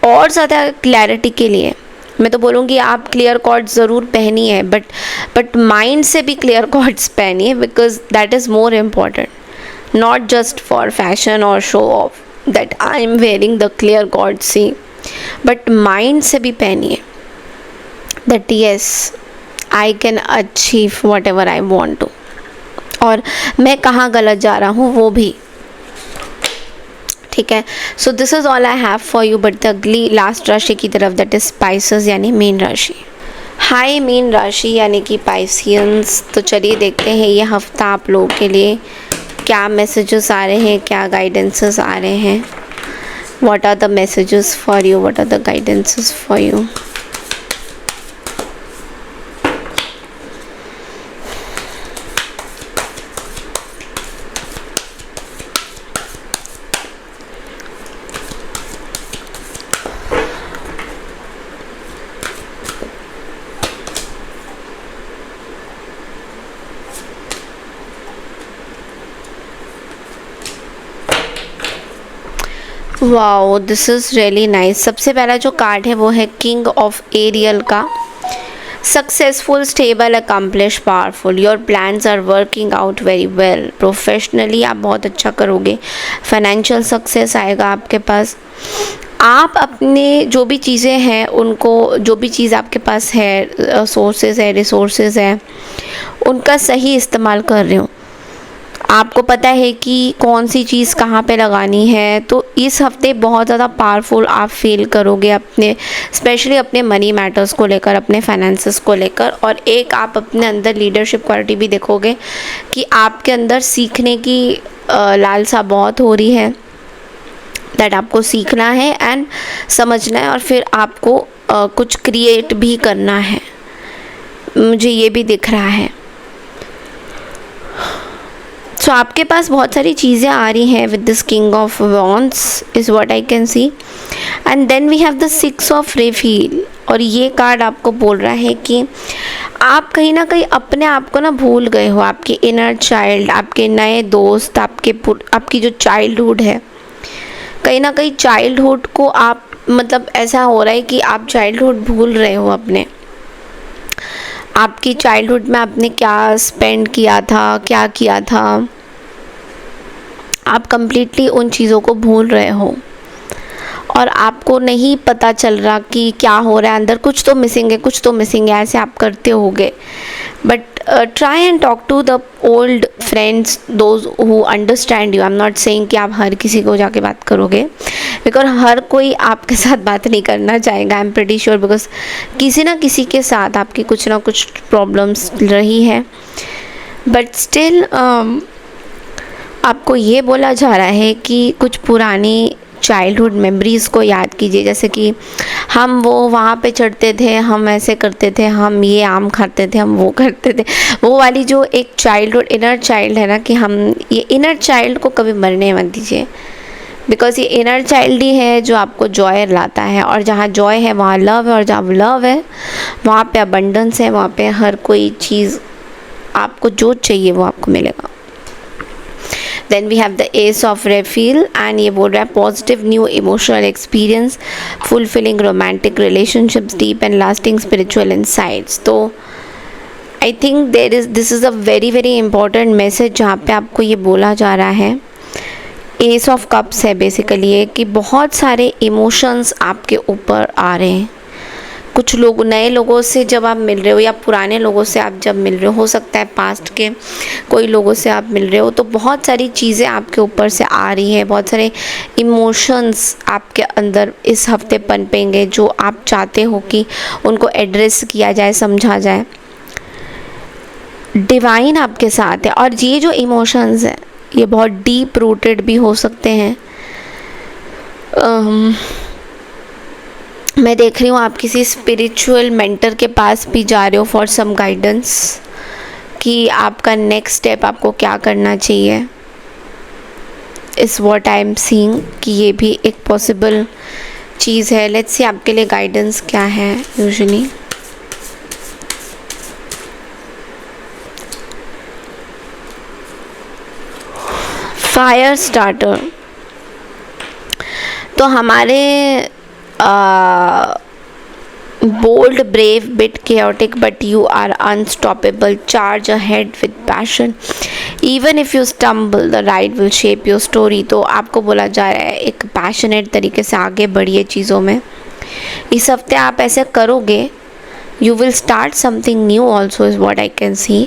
[SPEAKER 1] और ज़्यादा क्लैरिटी के लिए मैं तो बोलूँगी आप क्लियर कॉर्ड्स ज़रूर पहनिए, बट माइंड से भी क्लियर कॉर्ड्स पहनिए, because that is more important, not just for fashion और show off that I am wearing the clear quartz, see, but mind से भी पहनिए that yes I can achieve whatever I want to, और मैं कहाँ गलत जा रहा हूँ वो भी। ठीक है। So this is all I have for you, but the ugly last राशि की तरफ, दैट इज़ स्पाइसेस यानी मीन राशि। हाय मीन राशि यानी कि पाइसियंस, तो चलिए देखते हैं ये हफ्ता आप लोगों के लिए क्या मैसेजेस आ रहे हैं, क्या गाइडेंसेस आ रहे हैं। What are the messages for you, what are the guidances for you. Wow, this is really nice. सबसे पहला जो कार्ड है वो है किंग ऑफ एरियल का। Successful, stable, accomplish, powerful. Your plans are working out very well. Professionally आप बहुत अच्छा करोगे। फाइनेंशियल सक्सेस आएगा आपके पास। आप अपने जो भी चीज़ें हैं उनको, जो भी चीज़ आपके पास है, सोर्सेज है, रिसोर्सेज है, उनका सही इस्तेमाल कर रहे हो। आपको पता है कि कौन सी चीज़ कहाँ पे लगानी है। तो इस हफ्ते बहुत ज़्यादा पावरफुल आप फील करोगे अपने, स्पेशली अपने मनी मैटर्स को लेकर, अपने फाइनेंसेस को लेकर। और एक आप अपने अंदर लीडरशिप क्वालिटी भी देखोगे कि आपके अंदर सीखने की लालसा बहुत हो रही है, दैट आपको सीखना है एंड समझना है और फिर आपको कुछ क्रिएट भी करना है। मुझे ये भी दिख रहा है। सो आपके पास बहुत सारी चीज़ें आ रही हैं with this king of wands is what I can see. And then we have the six of Raphael, और ये कार्ड आपको बोल रहा है कि आप कहीं ना कहीं अपने आप को ना भूल गए हो। आपके इनर चाइल्ड, आपके नए दोस्त, आपकी जो चाइल्डहुड है, कहीं ना कहीं चाइल्डहुड को आप, मतलब ऐसा हो रहा है कि आप चाइल्डहुड भूल रहे हो अपने। आपकी चाइल्डहुड में आपने क्या स्पेंड किया था, क्या किया था, आप कंप्लीटली उन चीज़ों को भूल रहे हो और आपको नहीं पता चल रहा कि क्या हो रहा है अंदर। कुछ तो मिसिंग है, कुछ तो मिसिंग है, ऐसे आप करते होगे। But try and talk to the old friends, those who understand you. I am not saying कि आप हर किसी को जाके बात करोगे, बिकॉज हर कोई आपके साथ बात नहीं करना चाहेगा। I am pretty sure, because किसी ना किसी के साथ आपकी कुछ ना कुछ प्रॉब्लम्स रही है। बट स्टिल आपको ये बोला जा रहा है कि कुछ पुरानी चाइल्डहुड मेमोरीज़ को याद कीजिए, जैसे कि हम वो वहाँ पे चढ़ते थे, हम ऐसे करते थे, हम ये आम खाते थे, हम वो करते थे। वो वाली जो एक चाइल्डहुड इनर चाइल्ड है ना, कि हम ये इनर चाइल्ड को कभी मरने मत दीजिए, बिकॉज ये इनर चाइल्ड ही है जो आपको जॉय लाता है। और जहाँ जॉय है वहाँ लव है, और जहाँ लव है वहाँ पे अबंडेंस है, वहाँ पे हर कोई चीज़ आपको जो चाहिए वो आपको मिलेगा। Then we have the Ace of Refill, and ये बोल रहा है positive new emotional experience, fulfilling romantic relationships, deep and lasting spiritual insights. तो I think this is a very very important message जहाँ पे आपको ये बोला जा रहा है। एस ऑफ कप्स है बेसिकली ये, कि बहुत सारे इमोशंस आपके ऊपर आ रहे हैं। कुछ लोग, नए लोगों से जब आप मिल रहे हो या पुराने लोगों से आप जब मिल रहे हो सकता है पास्ट के कोई लोगों से आप मिल रहे हो, तो बहुत सारी चीज़ें आपके ऊपर से आ रही हैं, बहुत सारे इमोशंस आपके अंदर इस हफ्ते पनपेंगे जो आप चाहते हो कि उनको एड्रेस किया जाए, समझा जाए। डिवाइन आपके साथ है, और ये जो इमोशंस हैं ये बहुत डीप रूटेड भी हो सकते हैं। मैं देख रही हूँ आप किसी स्पिरिचुअल मेंटर के पास भी जा रहे हो फॉर सम गाइडेंस, कि आपका नेक्स्ट स्टेप आपको क्या करना चाहिए। इस व्हाट आई एम सीइंग कि ये भी एक पॉसिबल चीज़ है। लेट्स सी आपके लिए गाइडेंस क्या है यूजुअली। फायर स्टार्टर, तो हमारे bold, brave, bit chaotic, but you are unstoppable. Charge ahead with passion. Even if you stumble, the ride will shape your story. तो आपको बोला जा रहा है एक पैशनेट तरीके से आगे बढ़िए चीज़ों में। इस हफ्ते आप ऐसे करोगे, you will start something new also is what I can see.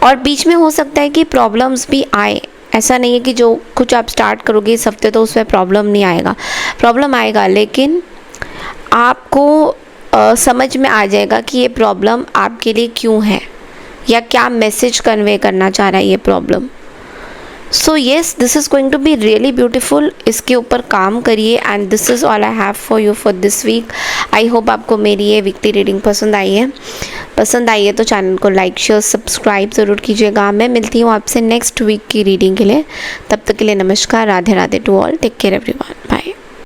[SPEAKER 1] और बीच में हो सकता है कि प्रॉब्लम्स भी आए, ऐसा नहीं है कि जो कुछ आप स्टार्ट करोगे इस हफ्ते तो उसमें प्रॉब्लम नहीं आएगा, प्रॉब्लम आएगा, लेकिन आपको समझ में आ जाएगा कि ये प्रॉब्लम आपके लिए क्यों है या क्या मैसेज कन्वे करना चाह रहा है ये problem. So yes, this is going to be really beautiful. इसके ऊपर काम करिए and this is all I have for you for this week. I hope आपको मेरी ये वीकली रीडिंग पसंद आई है। पसंद आई है तो चैनल को लाइक शेयर सब्सक्राइब ज़रूर कीजिएगा। मैं मिलती हूँ आपसे नेक्स्ट वीक की रीडिंग के लिए। तब तक के लिए नमस्कार, Radhe Radhe to all, take care everyone.